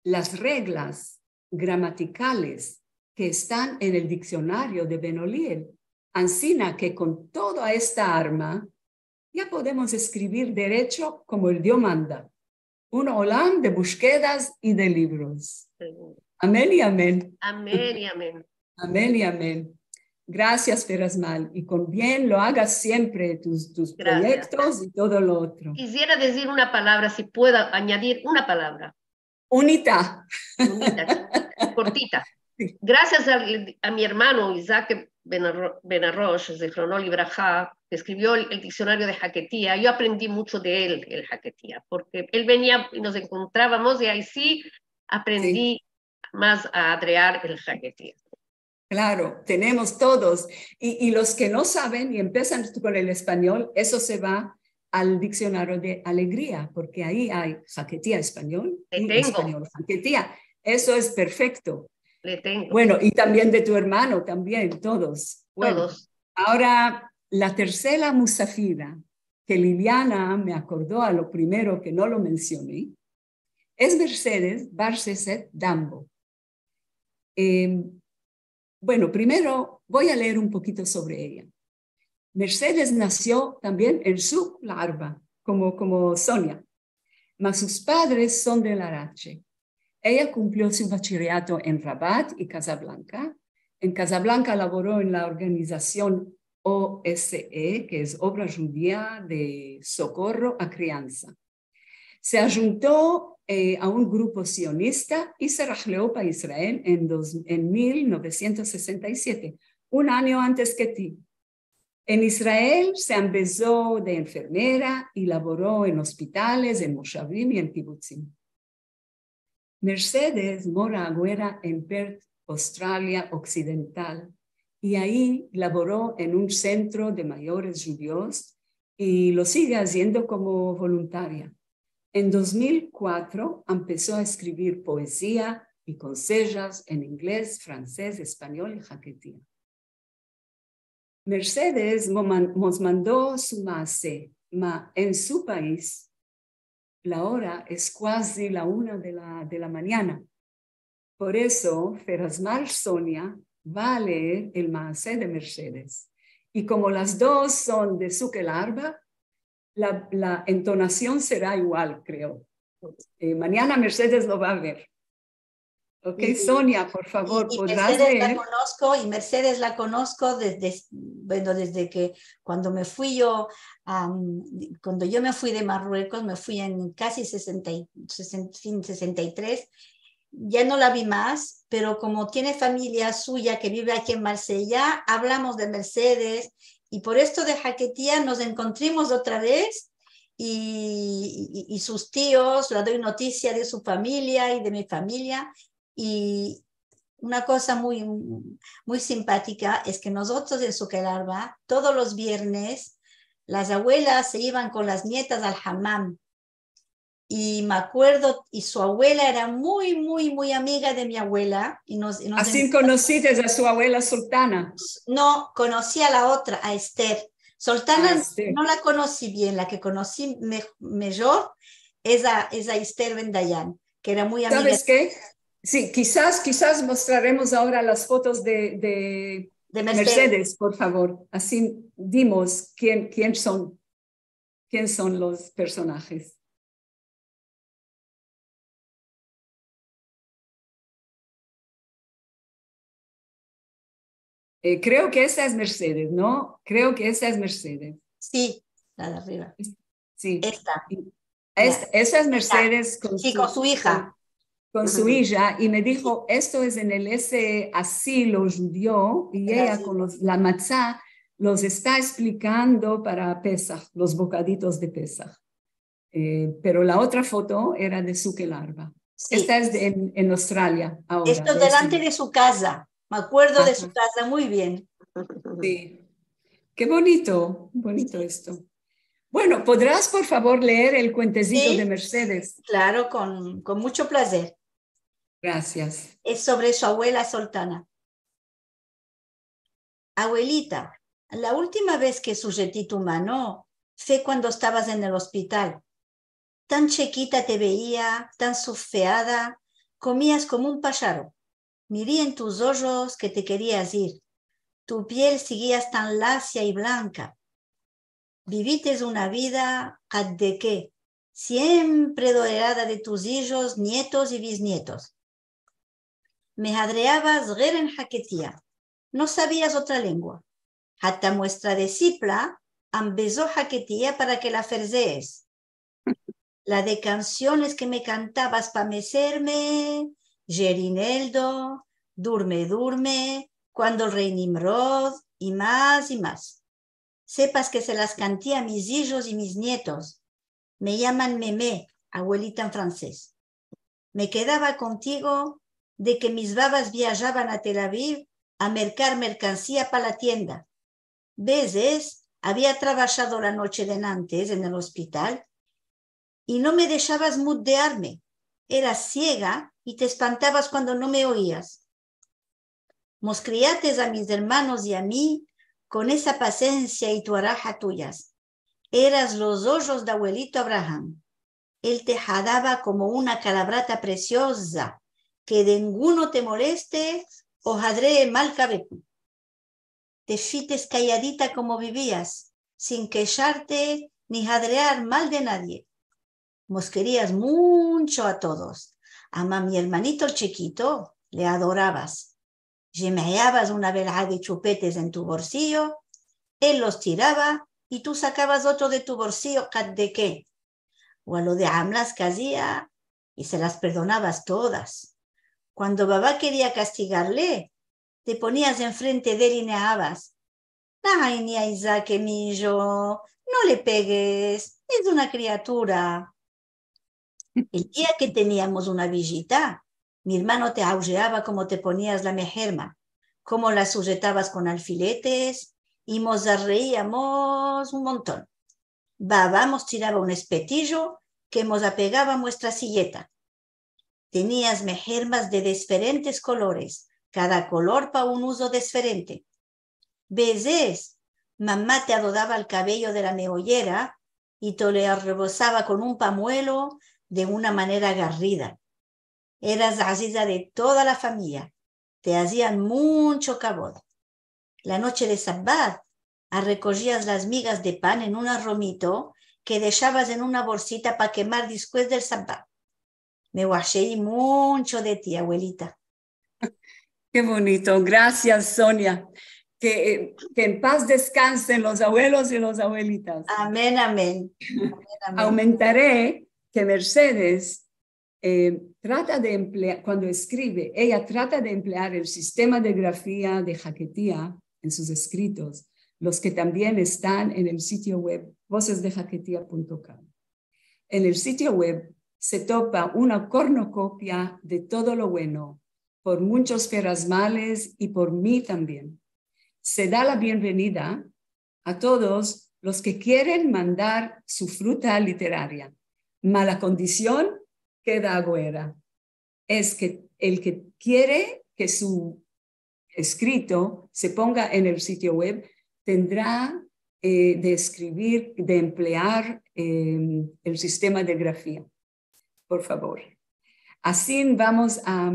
las reglas gramaticales que están en el diccionario de Benoliel. Ansina que con toda esta arma ya podemos escribir derecho como el Dios manda. Un olam de búsquedas y de libros. Amén y amén. Amén y amén. Amén y amén. Gracias, Perasmal. Y con bien lo hagas siempre tus proyectos y todo lo otro. Quisiera decir una palabra, si puedo añadir una palabra. Unita. Cortita. Sí. Gracias a mi hermano Isaac Benarrosh, de Fronol Ibrahá, que escribió el diccionario de Jaquetía. Yo aprendí mucho de él, el Jaquetía, porque él venía y nos encontrábamos y ahí sí aprendí más a adrear el Jaquetía. Claro, tenemos todos. Y los que no saben y empiezan con el español, eso se va al diccionario de Alegría, porque ahí hay Jaquetía español y español Jaquetía. Eso es perfecto. Le tengo. Bueno, y también de tu hermano, también, todos. Bueno, todos. Ahora, la tercera musafira, que Liliana me acordó a lo primero que no lo mencioné, es Mercedes Barceset Dambo. Bueno, primero voy a leer un poquito sobre ella. Mercedes nació también en Souq al-Arba, como Sonia, mas sus padres son de Larache. Ella cumplió su bachillerato en Rabat y Casablanca. En Casablanca laboró en la organización OSE, que es Obra Judía de Socorro a Crianza. Se ajuntó a un grupo sionista y se rajleó para Israel en 1967, un año antes que ti. En Israel se empezó de enfermera y laboró en hospitales, en Moshavim y en Kibbutzim. Mercedes mora ahora en Perth, Australia Occidental, y ahí laboró en un centro de mayores judíos y lo sigue haciendo como voluntaria. En 2004 empezó a escribir poesía y consejas en inglés, francés, español y jaquetía. Mercedes nos mandó su maase, en su país la hora es casi la 1 de la mañana. Por eso, Ferasmal Sonia va a leer el Maaseh de Mercedes. Y como las dos son de Sukel Arba, la entonación será igual, creo. Mañana Mercedes lo va a ver. Ok, Sonia, por favor, ¿podrás leer? Mercedes la conozco desde que cuando me fui yo, cuando yo me fui de Marruecos, me fui en casi 63, ya no la vi más, pero como tiene familia suya que vive aquí en Marsella, hablamos de Mercedes y por esto de Jaquetía nos encontramos otra vez y sus tíos, le doy noticia de su familia y de mi familia. Y una cosa muy, muy simpática es que nosotros en Sukelarba, todos los viernes, las abuelas se iban con las nietas al hammam. Y me acuerdo, y su abuela era muy, muy, muy amiga de mi abuela. Así conociste a su abuela Sultana. No, conocí a la otra, a Esther. Sultana Esther. no la conocí bien, la que conocí mejor es a Esther Ben Dayan, que era muy amiga. ¿Sabes qué? Sí, quizás mostraremos ahora las fotos de Mercedes, por favor. Así dimos quién son los personajes. Creo que esa es Mercedes, ¿no? Creo que esa es Mercedes. Sí, la de arriba. Sí. Esta. Esa es Mercedes con su hija. Con su hija, y me dijo, esto es en ese asilo judío, y ella con la matzá los está explicando para Pesach, los bocaditos de Pesach. Pero la otra foto era de Sukel Arba. Sí. Esta es en Australia ahora. Esto delante de su casa. Me acuerdo de su casa muy bien. Sí. Qué bonito esto. Bueno, ¿podrás por favor leer el cuentecito de Mercedes? Claro, con mucho placer. Gracias. Es sobre su abuela Sultana. Abuelita, la última vez que sujetí tu mano fue cuando estabas en el hospital. Tan chiquita te veía, tan sufeada, comías como un pájaro. Miré en tus ojos que te querías ir. Tu piel seguías tan lacia y blanca. Vivites una vida de qué, siempre rodeada de tus hijos, nietos y bisnietos. Me jadreabas en Jaquetía. No sabías otra lengua. Hasta muestra de Cipla ambezó Jaquetía para que la ferzees. La de canciones que me cantabas para mecerme, Gerineldo, Durme, cuando el rey Nimrod, y más y más. Sepas que se las canté a mis hijos y mis nietos. Me llaman Memé, abuelita en francés. Me quedaba contigo de que mis babas viajaban a Tel Aviv a mercar mercancía para la tienda. Veces había trabajado la noche de antes en el hospital y no me dejabas mudearme. Eras ciega y te espantabas cuando no me oías. Mos criates a mis hermanos y a mí con esa paciencia y tu araja tuyas. Eras los ojos de abuelito Abraham. Él te jadaba como una calabrata preciosa, que de ninguno te moleste o jadree mal cabecu. Te fites calladita como vivías, sin quejarte ni jadrear mal de nadie. Mos querías mucho a todos. A mi hermanito el chiquito le adorabas. Gemeabas una velada de chupetes en tu bolsillo, él los tiraba y tú sacabas otro de tu bolsillo, ¿de qué? O a lo de Amlas que hacía y se las perdonabas todas. Cuando babá quería castigarle, te ponías enfrente de él y neabas. Ay, ni a Isaac, millo, no le pegues, es una criatura. El día que teníamos una visita, mi hermano te augeaba como te ponías la mejerma, como la sujetabas con alfiletes y nos reíamos un montón. Babá nos tiraba un espetillo que nos apegaba a nuestra silleta. Tenías mejermas de diferentes colores, cada color para un uso diferente. Veces, mamá te adoraba el cabello de la meollera y te le rebosaba con un pañuelo de una manera agarrida. Eras aziza de toda la familia. Te hacían mucho cabod. La noche de Sabbat, recogías las migas de pan en un arromito que dejabas en una bolsita para quemar después del Sabbat. Me guaché mucho de ti, abuelita. Qué bonito. Gracias, Sonia. Que en paz descansen los abuelos y las abuelitas. Amén, amén. Aumentaré que Mercedes trata de emplear, cuando escribe, ella trata de emplear el sistema de grafía de Jaquetía en sus escritos, los que también están en el sitio web vocesdejaquetía.com. En el sitio web se topa una cornucopia de todo lo bueno, por muchos ferasmales y por mí también. Se da la bienvenida a todos los que quieren mandar su fruta literaria. Mala condición queda agüera. Es que el que quiere que su escrito se ponga en el sitio web tendrá de escribir, de emplear el sistema de grafía. Por favor. Así vamos a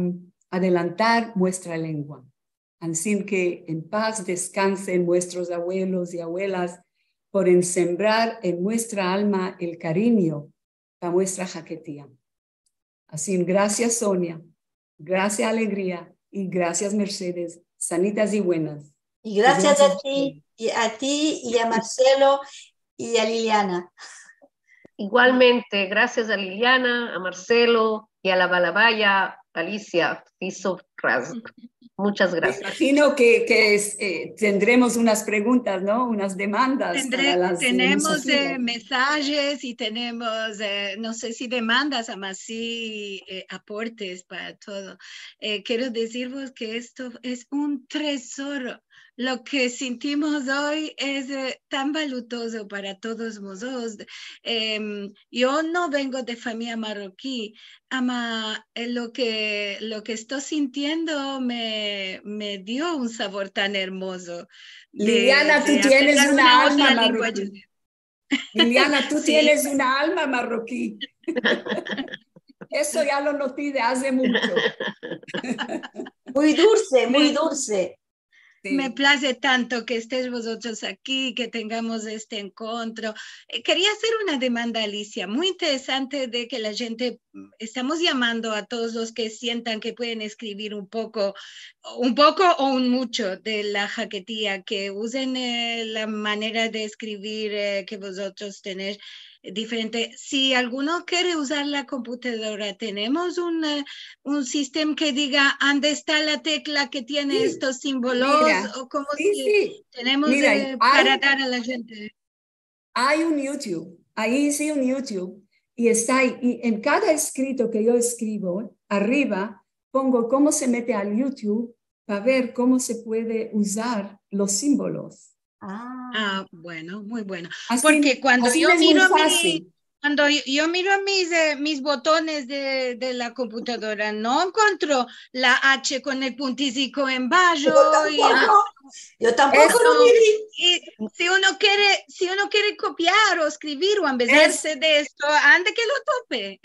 adelantar nuestra lengua. Así que en paz descansen nuestros abuelos y abuelas por sembrar en nuestra alma el cariño para nuestra Jaquetía. Así, gracias Sonia, gracias Alegría y gracias Mercedes, sanitas y buenas. Y gracias a ti y a Marcelo y a Liliana. Igualmente, gracias a Liliana, a Marcelo y a la Balabaya, Alicia, hizo muchas gracias. Me imagino que tendremos unas preguntas, ¿no? Unas demandas para las tenemos mensajes y tenemos, no sé si demandas, además sí aportes para todo. Quiero deciros que esto es un tesoro. Lo que sentimos hoy es tan valuoso para todos nosotros. Yo no vengo de familia marroquí, ama lo que estoy sintiendo me dio un sabor tan hermoso. Liliana, tú tienes una alma marroquí. Liliana, tú tienes una alma marroquí. Eso ya lo noté de hace mucho. Muy dulce, muy dulce. Sí. Me place tanto que estéis vosotros aquí, que tengamos este encuentro. Quería hacer una demanda, Alicia, muy interesante de que la gente, estamos llamando a todos los que sientan que pueden escribir un poco o un mucho de la Jaquetía, que usen la manera de escribir que vosotros tenéis diferente. Si alguno quiere usar la computadora, tenemos un sistema que diga dónde está la tecla que tiene estos símbolos. Mira, o como tenemos para dar a la gente. Hay un YouTube, ahí sí un YouTube, y está ahí, y en cada escrito que yo escribo, arriba pongo cómo se mete al YouTube para ver cómo se puede usar los símbolos. Bueno, muy bueno. Así, porque cuando yo miro mis botones de la computadora, no encuentro la H con el puntístico en bajo. Yo tampoco lo miré. Y si uno quiere copiar o escribir o empezarse de esto, ande que lo tope.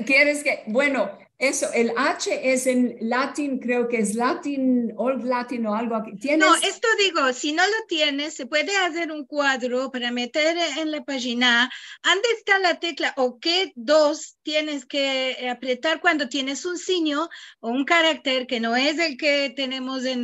¿Quieres que? Bueno, eso, el H es en latín, creo que es latín, old latín o algo. No, esto digo, si no lo tienes, se puede hacer un cuadro para meter en la página dónde está la tecla o qué dos tienes que apretar cuando tienes un signo o un carácter que no es el que tenemos en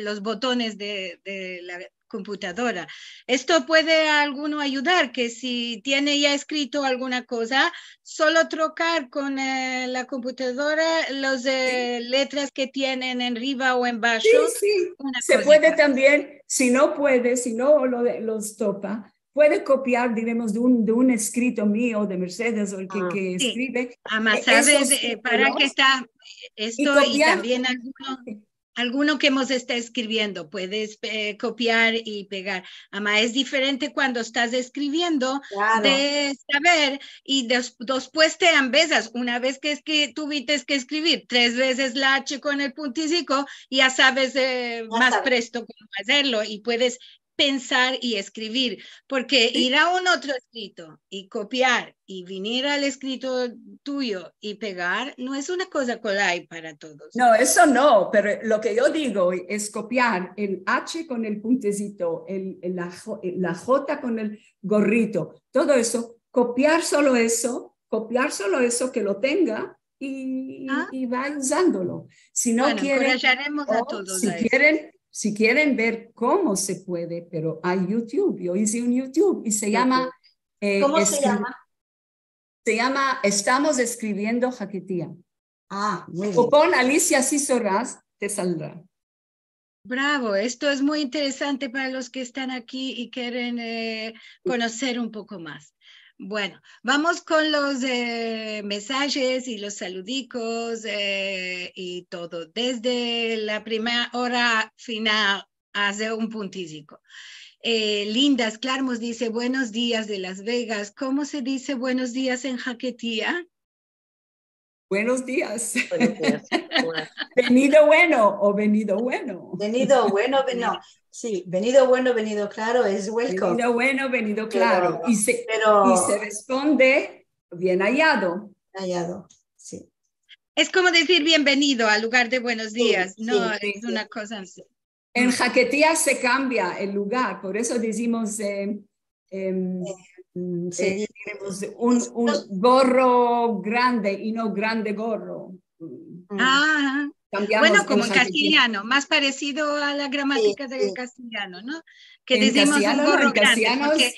los botones de la computadora. Esto puede a alguno ayudar, que si tiene ya escrito alguna cosa, solo trocar con la computadora las letras que tienen en arriba o en bajo. Sí. Se puede también, si no los topa, puede copiar, diremos, de un escrito mío, de Mercedes, o el que escribe. Además, sabes, para que está esto y también alguno que hemos estado escribiendo, puedes copiar y pegar. Además, es diferente cuando estás escribiendo, de saber, y después te ambesas. Una vez que tuviste que escribir 3 veces la H con el puntístico, ya sabes más presto cómo hacerlo, y puedes pensar y escribir, porque ir a un otro escrito y copiar y venir al escrito tuyo y pegar no es una cosa colay para todos. No, eso no, pero lo que yo digo es copiar el H con el puntecito, la J con el gorrito, todo eso, copiar solo eso que lo tenga y va usándolo. Si no bueno, quieren, encorajaremos a todos si quieren ver cómo se puede, pero hay YouTube. Yo hice un YouTube y se llama... ¿Cómo se llama? Se llama Estamos Escribiendo Jaquetía. Ah, muy bien. O pon Alicia Cisorras, te saldrá. Bravo, esto es muy interesante para los que están aquí y quieren conocer un poco más. Bueno, vamos con los mensajes y los saludicos y todo. Desde la primera hora final hace un puntístico. Lindas Clarmos dice, buenos días de Las Vegas. ¿Cómo se dice buenos días en Jaquetía? Buenos días. Buenos días. Venido bueno o venido bueno. Venido bueno, no. Sí, venido bueno, venido claro es welcome. Venido bueno, venido claro. Y se responde bien hallado. Hallado, sí. Es como decir bienvenido al lugar de buenos días. Sí, no, sí, es una cosa así. En Jaquetía se cambia el lugar, por eso decimos un gorro grande y no grande gorro. Ah, bueno, como en castellano, más parecido a la gramática del castellano, ¿no? Que decimos un gorro grande, porque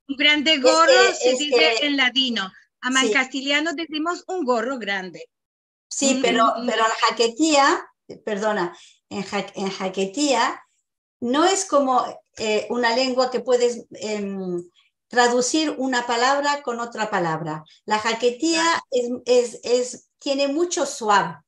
un grande gorro se dice en ladino. En castellano decimos un gorro grande. Sí, pero en Jaquetía, perdona, en Jaquetía no es como una lengua que puedes traducir una palabra con otra palabra. La Jaquetía tiene mucho suave.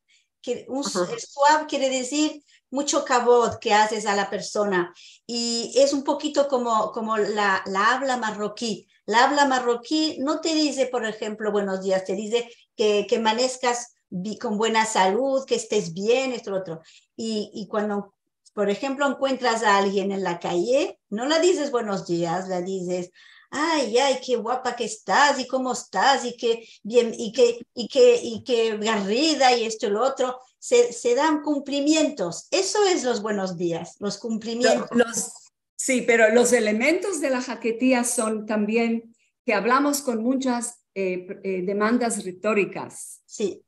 Suave quiere decir mucho cabot que haces a la persona y es un poquito como la habla marroquí. La habla marroquí no te dice, por ejemplo, buenos días, te dice que amanezcas con buena salud, que estés bien, esto, otro. Y cuando, por ejemplo, encuentras a alguien en la calle, no le dices buenos días, le dices, ay, qué guapa que estás, y cómo estás, y qué bien, y qué garrida, y esto y lo otro. Se dan cumplimientos. Eso es los buenos días, los cumplimientos. Sí, pero los elementos de la Jaquetía son también que hablamos con muchas demandas retóricas. Sí.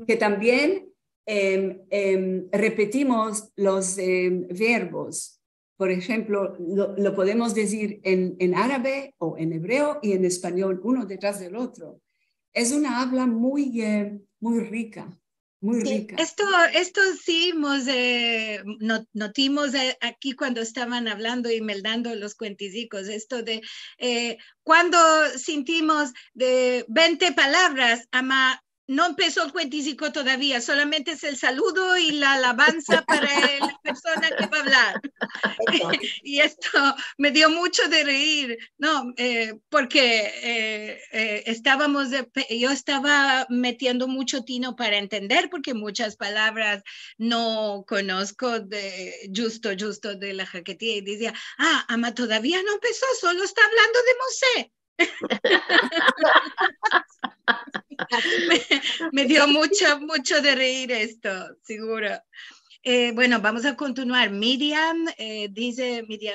Que también repetimos los verbos. Por ejemplo, lo podemos decir en árabe o en hebreo y en español, uno detrás del otro. Es una habla muy rica, muy rica. Esto sí notimos aquí cuando estaban hablando y meldando los cuenticicos, esto de cuando sentimos de 20 palabras, no empezó el cuenticico todavía, solamente es el saludo y la alabanza para la persona que va a hablar. Y esto me dio mucho de reír, ¿no? Porque yo estaba metiendo mucho tino para entender, porque muchas palabras no conozco justo de la Jaquetía, y decía, ama todavía no empezó, solo está hablando de Mosé. me dio mucho de reír esto, seguro. Bueno, vamos a continuar. Miriam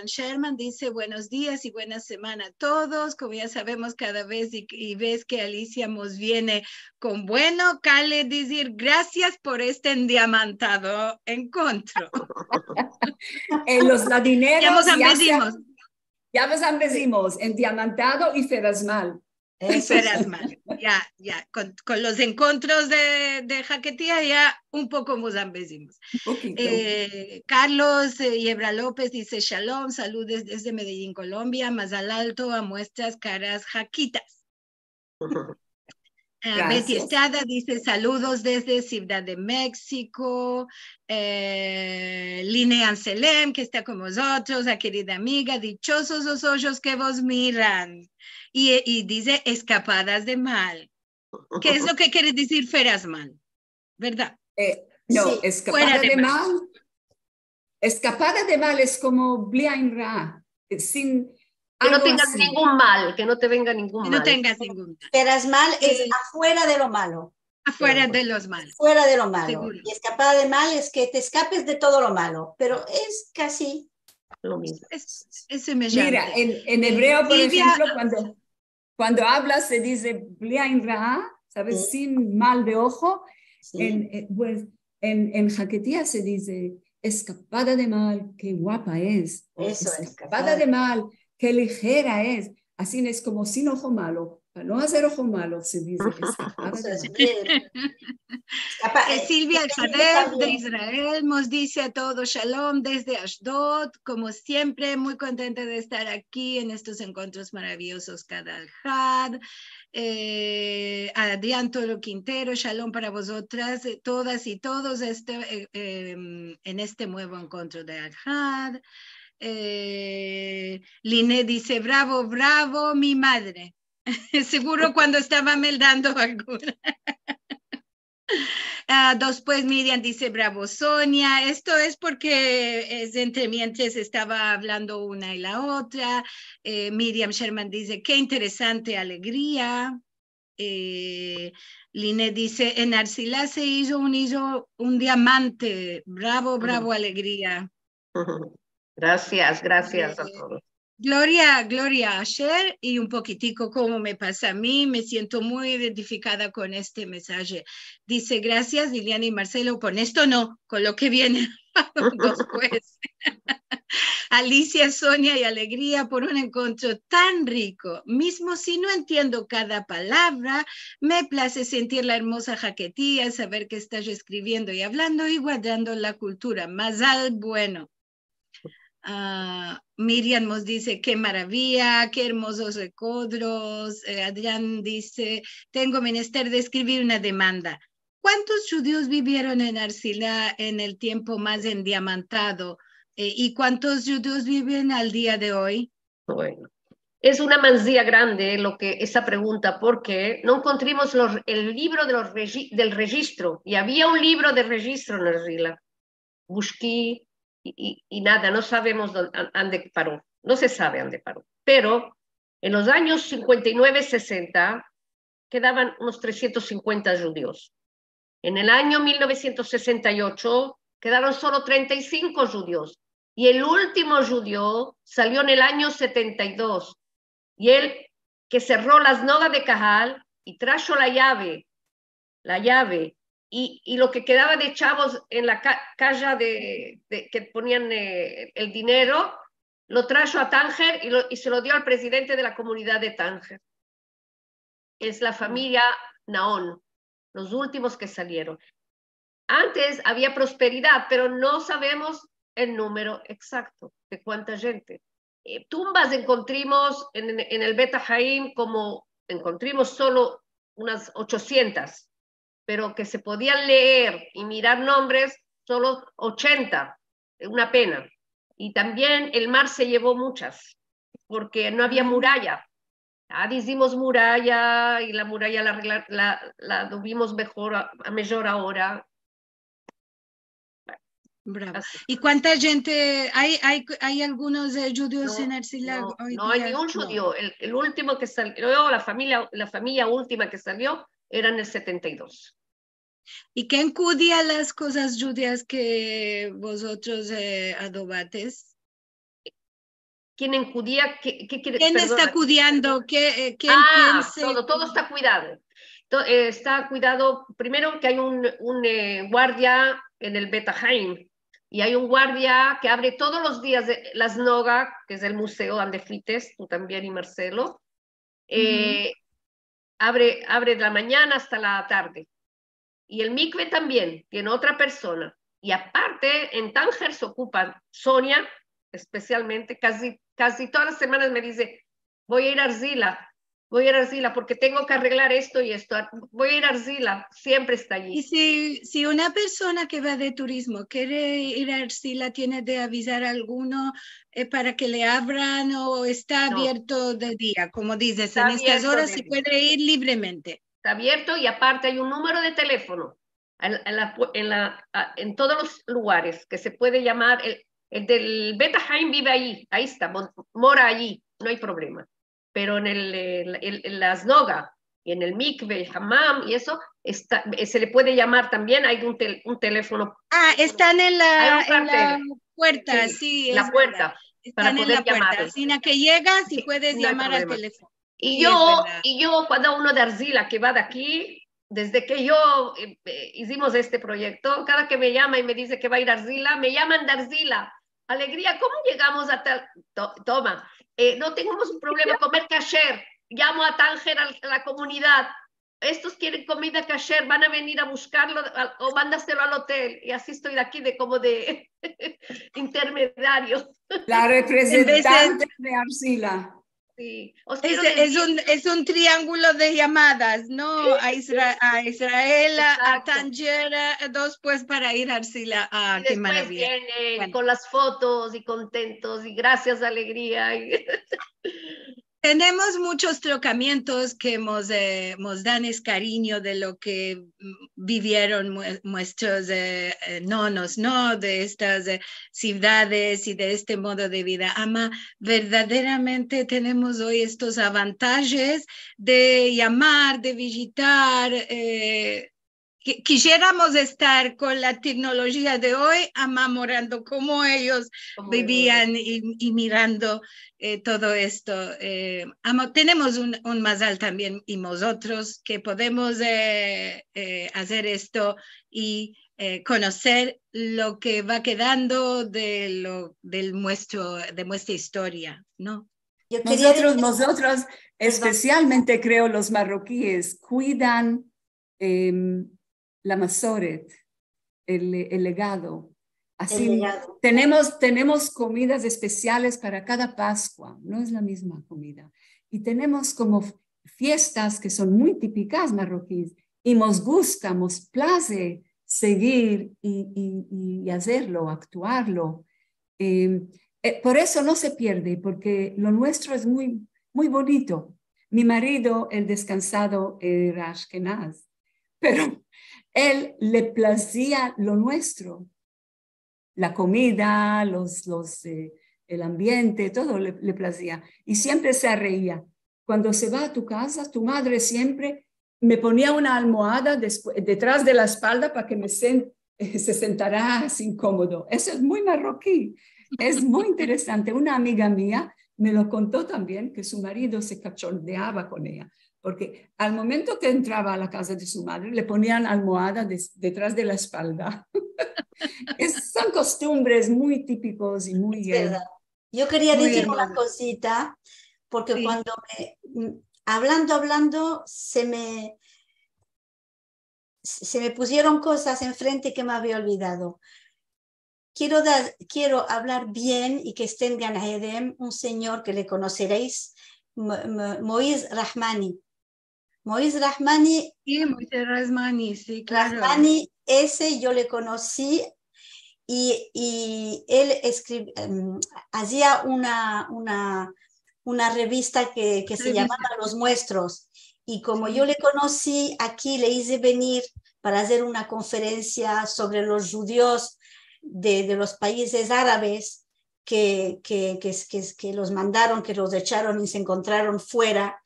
Sherman dice buenos días y buena semana a todos. Como ya sabemos, cada vez y ves que Alicia nos viene con bueno, Cale decir gracias por este endiamantado encuentro. Los ladineros ya nos ambecimos en diamantado y ferasmal. Ferasmal, ya, con los encuentros de Jaquetía ya un poco nos ambecimos. Carlos Yebra López dice shalom, saludos desde Medellín, Colombia, más al alto a nuestras caras jaquitas. Betty Estrada dice saludos desde Ciudad de México. Line Anselem, que está con vosotros, la querida amiga, dichosos los ojos que vos miran. Y dice escapadas de mal. ¿Qué es lo que quiere decir ferasmal? ¿Verdad? No, escapada de mal. Escapada de mal es como blind ra. sin Que no algo tengas así. ningún mal, que no te venga ningún Que mal. no tengas ningún mal. Esperas mal es afuera de lo malo. Afuera de los malos. Fuera de lo malo. Seguro. Y escapar de mal es que te escapes de todo lo malo, pero es casi Lo mismo. Es semejante. Mira, en hebreo, por Silvia, ejemplo, cuando habla se dice bliain ra, ¿sabes? Sí. Sin mal de ojo. sí. Pues, en jaquetía se dice escapada de mal, qué guapa es. Eso es. Escapada de mal, qué ligera es. Así es como sin ojo malo. Para no hacer ojo malo se dice escapada Eso de es mal. bien. Silvia Depende Alzadev de también. Israel nos dice a todos Shalom desde Ashdod, como siempre, muy contenta de estar aquí en estos encuentros maravillosos cada Had. Adrián Toro Quintero, Shalom para vosotras, todas y todos en este nuevo encuentro de Al-Had. Liné dice, bravo, bravo, mi madre. Seguro cuando estaba meldando alguna. Después Miriam dice, bravo Sonia, esto es porque es entre mientras estaba hablando una y la otra. Miriam Sherman dice, qué interesante alegría. Linet dice, en Arcila se hizo un diamante, bravo, bravo, alegría. Gracias a todos. Gloria Asher, y un poquitico como me pasa a mí, me siento muy identificada con este mensaje. Dice, gracias Liliana y Marcelo, con esto no, con lo que viene después. Alicia, Sonia y Alegría por un encuentro tan rico. Mismo si no entiendo cada palabra, me place sentir la hermosa jaquetía, saber que estás escribiendo y hablando y guardando la cultura. Mazal bueno. Miriam nos dice, qué maravilla, qué hermosos recuerdos. Adrián dice, tengo menester de escribir una demanda. ¿Cuántos judíos vivieron en Arcila en el tiempo más endiamantado? ¿Y cuántos judíos viven al día de hoy? Bueno, es una manzía grande esa pregunta, porque no encontramos el libro del registro, y había un libro de registro en Arcila. Busqué y nada, no sabemos dónde paró, no se sabe dónde paró, pero en los años 59-60 quedaban unos 350 judíos. En el año 1968 quedaron solo 35 judíos, y el último judío salió en el año 72, y él que cerró las nogas de Cajal y trajo la llave, y lo que quedaba de chavos en la calle que ponían el dinero, lo trajo a Tánger y se lo dio al presidente de la comunidad de Tánger. Es la familia Naón, los últimos que salieron. Antes había prosperidad, pero no sabemos el número exacto de cuánta gente. Tumbas encontramos en el Bet Haim, como encontramos solo unas 800, pero que se podían leer y mirar nombres, solo 80, una pena. Y también el mar se llevó muchas, porque no había muralla. Hicimos muralla, y la muralla la tuvimos mejor ahora. Bravo. ¿Y cuánta gente, hay algunos judíos en Arcila hoy no día? hay ni un judío. El último que salió, la familia última que salió, era en el 72. ¿Y qué encudía las cosas judías que vosotros adobates? ¿Quién encudía? ¿Qué quiere? ¿Quién Perdona. está cuidando? Todo está cuidado. Está cuidado, primero que hay un guardia en el Bet Haim, y hay un guardia que abre todos los días las Noga, que es el museo donde fites, tú también y Marcelo. Abre de la mañana hasta la tarde. Y el mikve también tiene otra persona. Y aparte, en Tánger se ocupan Sonia, especialmente, casi todas las semanas me dice, voy a ir a Arcila porque tengo que arreglar esto y esto. Voy a ir a Arcila, siempre está allí. Y si una persona que va de turismo quiere ir a Arcila, ¿tiene de avisar a alguno para que le abran, o está abierto de día? Como dices, en estas horas se puede ir libremente. Está abierto, y aparte hay un número de teléfono en todos los lugares que se puede llamar. El del Beta Haim vive ahí está, mora allí, no hay problema. Pero en la Snoga y en el mikve, el hammam y eso, se le puede llamar también, hay un teléfono. Están en la puerta, sí, sí, la es puerta, verdad. para Están en poder la puerta, llamar. así que llegas y sí, puedes no llamar al teléfono. Y, sí, yo, cuando uno de Arcila que va de aquí, desde que yo hicimos este proyecto, cada que me llama y me dice que va a ir a Arcila, me llaman de Arcila. Alegría, ¿cómo llegamos a tal? Toma, no tenemos un problema comer kasher. Llamo a Tánger, a la comunidad. Estos quieren comida kasher, van a venir a buscarlo o mándaselo al hotel. Y así estoy de aquí, como de intermediario. La representante de Arcila. Sí. Es un triángulo de llamadas, ¿no? A Israel, a Tánger, dos pues para ir a Arcila. Y qué maravilla. Vienen con las fotos y contentos y gracias, alegría. Tenemos muchos trocamientos que nos dan cariño de lo que vivieron nuestros nonos, ¿no? De estas ciudades y de este modo de vida. Ama, verdaderamente tenemos hoy estos avantajes de llamar, de visitar. Quisiéramos estar con la tecnología de hoy, morando como ellos vivían y mirando todo esto. Tenemos un Mazal también y nosotros que podemos hacer esto y conocer lo que va quedando de nuestra historia, ¿no? Nosotros, especialmente creo los marroquíes, cuidan la masoret, el legado. Así tenemos comidas especiales para cada Pascua, no es la misma comida. Y tenemos como fiestas que son muy típicas marroquíes y nos gusta, nos place seguir y hacerlo, actuarlo. Por eso no se pierde, porque lo nuestro es muy, muy bonito. Mi marido, el descansado, era ashkenaz, pero él le placía lo nuestro, la comida, el ambiente, todo le placía. Y siempre se reía. Cuando se va a tu casa, tu madre siempre me ponía una almohada detrás de la espalda para que se sentara así cómodo. Eso es muy marroquí. Es muy interesante. Una amiga mía me lo contó también, que su marido se cachondeaba con ella, porque al momento que entraba a la casa de su madre, le ponían almohada detrás de la espalda. Son costumbres muy típicos y muy... Yo quería decir una cosita, porque cuando hablando, se me pusieron cosas enfrente que me había olvidado. Quiero hablar bien y que esté en Gan Eden un señor que le conoceréis, Moïse Rahmani. Moïse Rahmani. Sí, Moïse Rahmani, sí, claro. Rahmani, ese yo le conocí y él hacía una revista que se llamaba Los Muestros. Y como yo le conocí aquí, le hice venir para hacer una conferencia sobre los judíos de los países árabes que los mandaron, que los echaron y se encontraron fuera.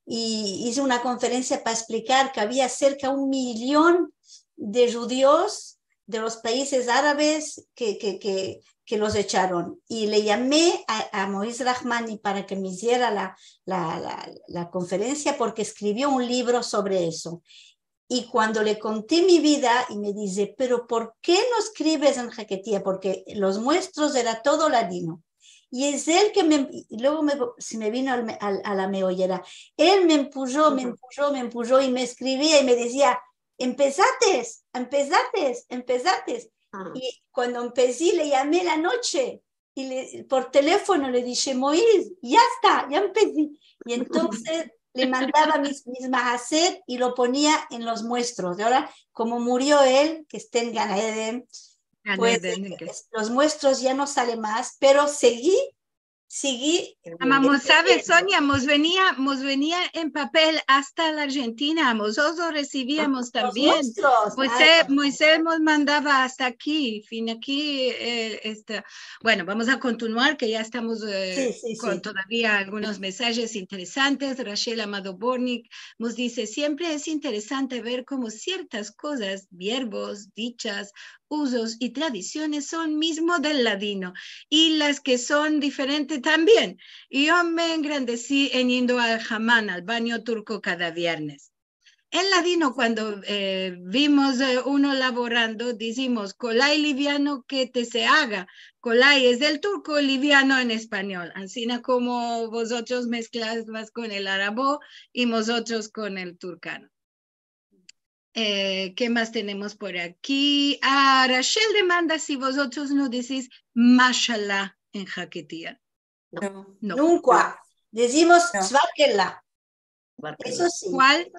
Y hice una conferencia para explicar que había cerca de 1 millón de judíos de los países árabes que los echaron. Y le llamé a Moïse Rahmani para que me hiciera la conferencia, porque escribió un libro sobre eso. Y cuando le conté mi vida, y me dice, pero ¿por qué no escribes en Jaquetía? Porque Los Muestros era todo ladino. Y es él que luego se me vino a la meollera. Él me empujó y me escribía y me decía, empezates. Y cuando empecé, le llamé la noche y por teléfono le dije, Moïse, ya está, ya empecé. Y entonces le mandaba mis mahaset y lo ponía en Los Muestros. De ahora, como murió él, que esté en Gan Eden, pues Los Muestros ya no sale más, pero seguí seguí. Amamos, ¿sabes, Sonia? Nos venía en papel hasta la Argentina. Nosotros recibíamos también. Moisés nos mandaba hasta aquí. Fin aquí. Bueno, vamos a continuar, que ya estamos con todavía algunos mensajes interesantes. Rachel Amado Bornik nos dice, siempre es interesante ver cómo ciertas cosas, verbos, dichas, usos y tradiciones son mismo del ladino y las que son diferentes también. Y yo me engrandecí en yendo al hammam, al baño turco cada viernes. En ladino, cuando vimos uno laborando, decimos, colai liviano que te se haga. Colai es del turco, liviano en español. Así como vosotros mezclas más con el árabe y nosotros con el turcano. ¿Qué más tenemos por aquí? Rachel demanda si vosotros no decís mashallah en jaquetía. No. Nunca. Decimos tzvarkela. Eso sí. ¿Cuál?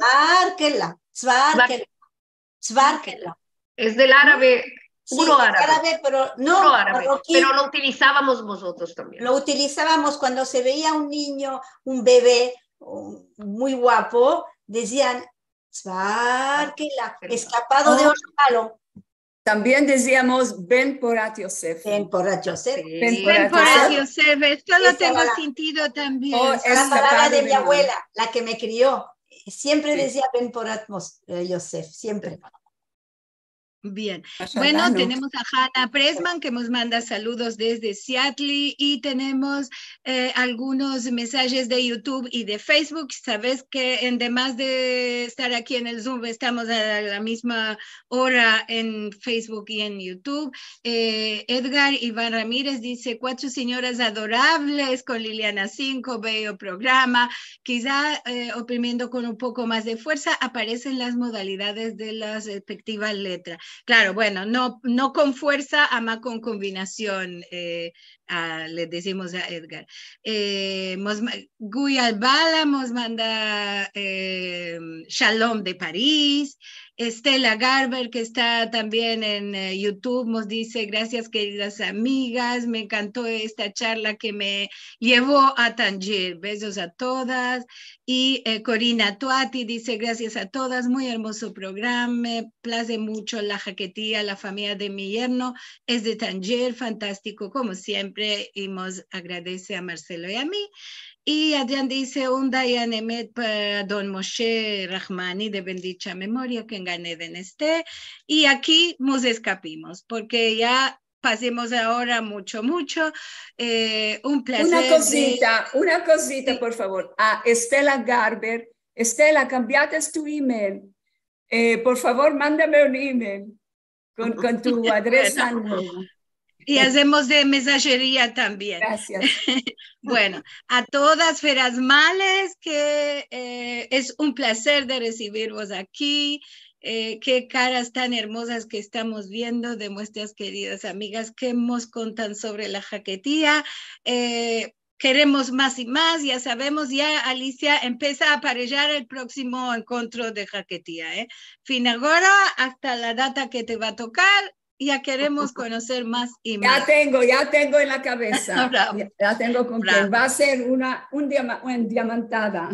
Tzvarkela. Es del árabe. Puro árabe, pero no árabe, pero lo utilizábamos nosotros también. Lo utilizábamos cuando se veía un niño, un bebé muy guapo, decían tzvarkela, escapado de otro palo. También decíamos Ben Porat Yosef. Ben Porat Yosef. Sí. Ben Porat Yosef. Esto lo tengo sentido también. Es la palabra de mi abuela, la que me crió. Siempre decía Ben Porat Yosef, siempre. Bien, bueno, tenemos a Hannah Pressman que nos manda saludos desde Seattle y tenemos algunos mensajes de YouTube y de Facebook. Sabes que además de estar aquí en el Zoom, estamos a la misma hora en Facebook y en YouTube. Edgar Iván Ramírez dice, 4 señoras adorables con Liliana 5, bello programa. Quizá oprimiendo con un poco más de fuerza aparecen las modalidades de las respectivas letras. Claro, bueno, no con fuerza, ama con combinación, le decimos a Edgar. Guy Albala nos manda Shalom de París. Estela Garber, que está también en YouTube, nos dice, gracias queridas amigas, me encantó esta charla que me llevó a Tanger, besos a todas. Y Corina Tuati dice, gracias a todas, muy hermoso programa, me place mucho la jaquetía, la familia de mi yerno es de Tanger, fantástico como siempre, y nos agradece a Marcelo y a mí. Y Adrián dice, un Dayan Emet para don Moshe Rahmani de bendita memoria, que en Gan Eden esté. Y aquí nos escapimos, porque ya pasemos ahora mucho. Un placer. Una cosita, por favor. A Estela Garber. Estela, cambiaste tu email. Por favor, mándame un email con tu adresa nueva. Y hacemos de mensajería también. Gracias. Bueno, a todas feras males, que es un placer de recibirvos aquí. Qué caras tan hermosas que estamos viendo de nuestras queridas amigas que nos contan sobre la jaquetía. Queremos más y más, ya sabemos, ya Alicia empieza a aparellar el próximo encuentro de jaquetía. Fin ahora, hasta la data que te va a tocar, ya queremos conocer más y más. Ya tengo en la cabeza. ya tengo con quién. Va a ser una diamantada.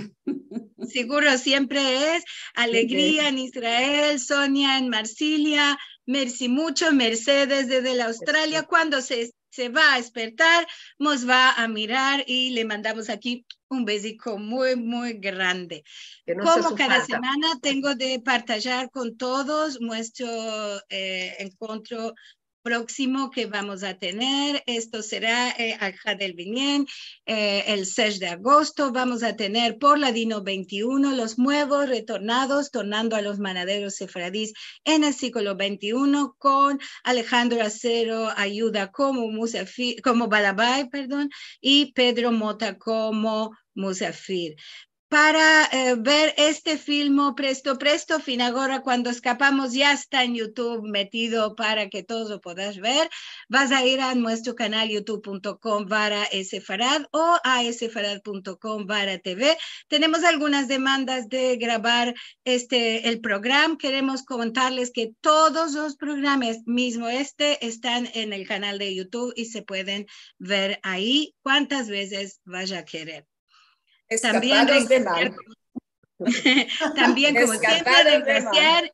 Seguro siempre es. Alegría en Israel, Sonia en Marsilia, merci mucho, Mercedes desde la Australia. Cuando se va a despertar, nos va a mirar y le mandamos aquí un besico muy, muy grande. Como cada semana tengo de partillar con todos nuestro encuentro próximo que vamos a tener. Esto será al Hadel Binyen, el 6 de agosto. Vamos a tener por Ladino 21 los nuevos retornados, tornando a los manaderos sefradís en el siglo XXI, con Alejandro Acero Ayuda como Balabay, y Pedro Mota como Musafir. para ver este filme Presto Presto, fin ahora cuando escapamos ya está en YouTube metido para que todos lo puedas ver. Vas a ir a nuestro canal youtube.com/sfarad o a sfarad.com/tv. Tenemos algunas demandas de grabar el programa. Queremos contarles que todos los programas, mismo están en el canal de YouTube y se pueden ver ahí cuantas veces vaya a querer. También como siempre,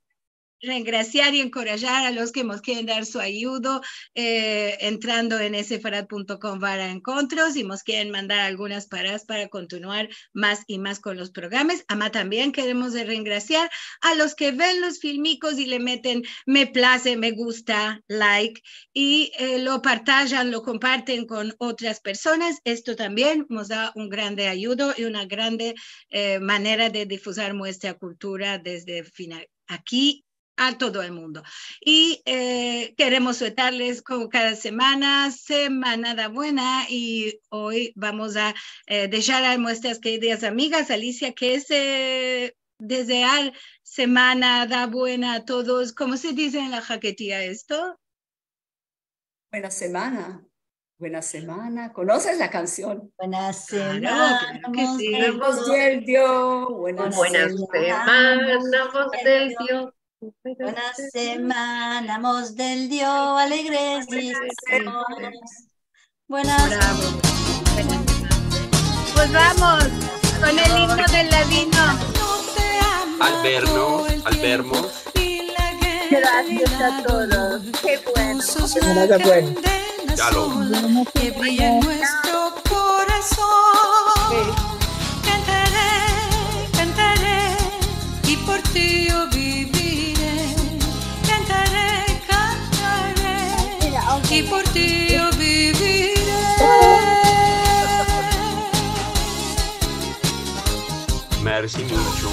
regraciar y encorajar a los que nos quieren dar su ayuda entrando en sfarad.com/encontros y nos quieren mandar algunas paradas para continuar más y más con los programas. Ama también queremos regraciar a los que ven los filmicos y le meten me place, me gusta, like y lo partajan, lo comparten con otras personas. Esto también nos da un grande ayuda y una grande manera de difusar nuestra cultura desde aquí a todo el mundo. Y queremos sueltarles como cada semana buena, y hoy vamos a dejar a nuestras queridas amigas. Alicia, ¿qué es desear semana buena a todos? ¿Cómo se dice en la jaquetía esto? Buena semana. Buena semana. ¿Conoces la canción? Buena semana, claro que sí. Voz del Dios. Buena semana, voz del Dios. Buena semana, voz del Dios, alegres y buenas. Bravo. Pues vamos con el himno del ladino. Albermo. Gracias a todos. Qué bueno. Que brilla en nuestro corazón. Cantaré, y por ti yo viviré. Cantaré, y por ti yo viviré. Merci mucho.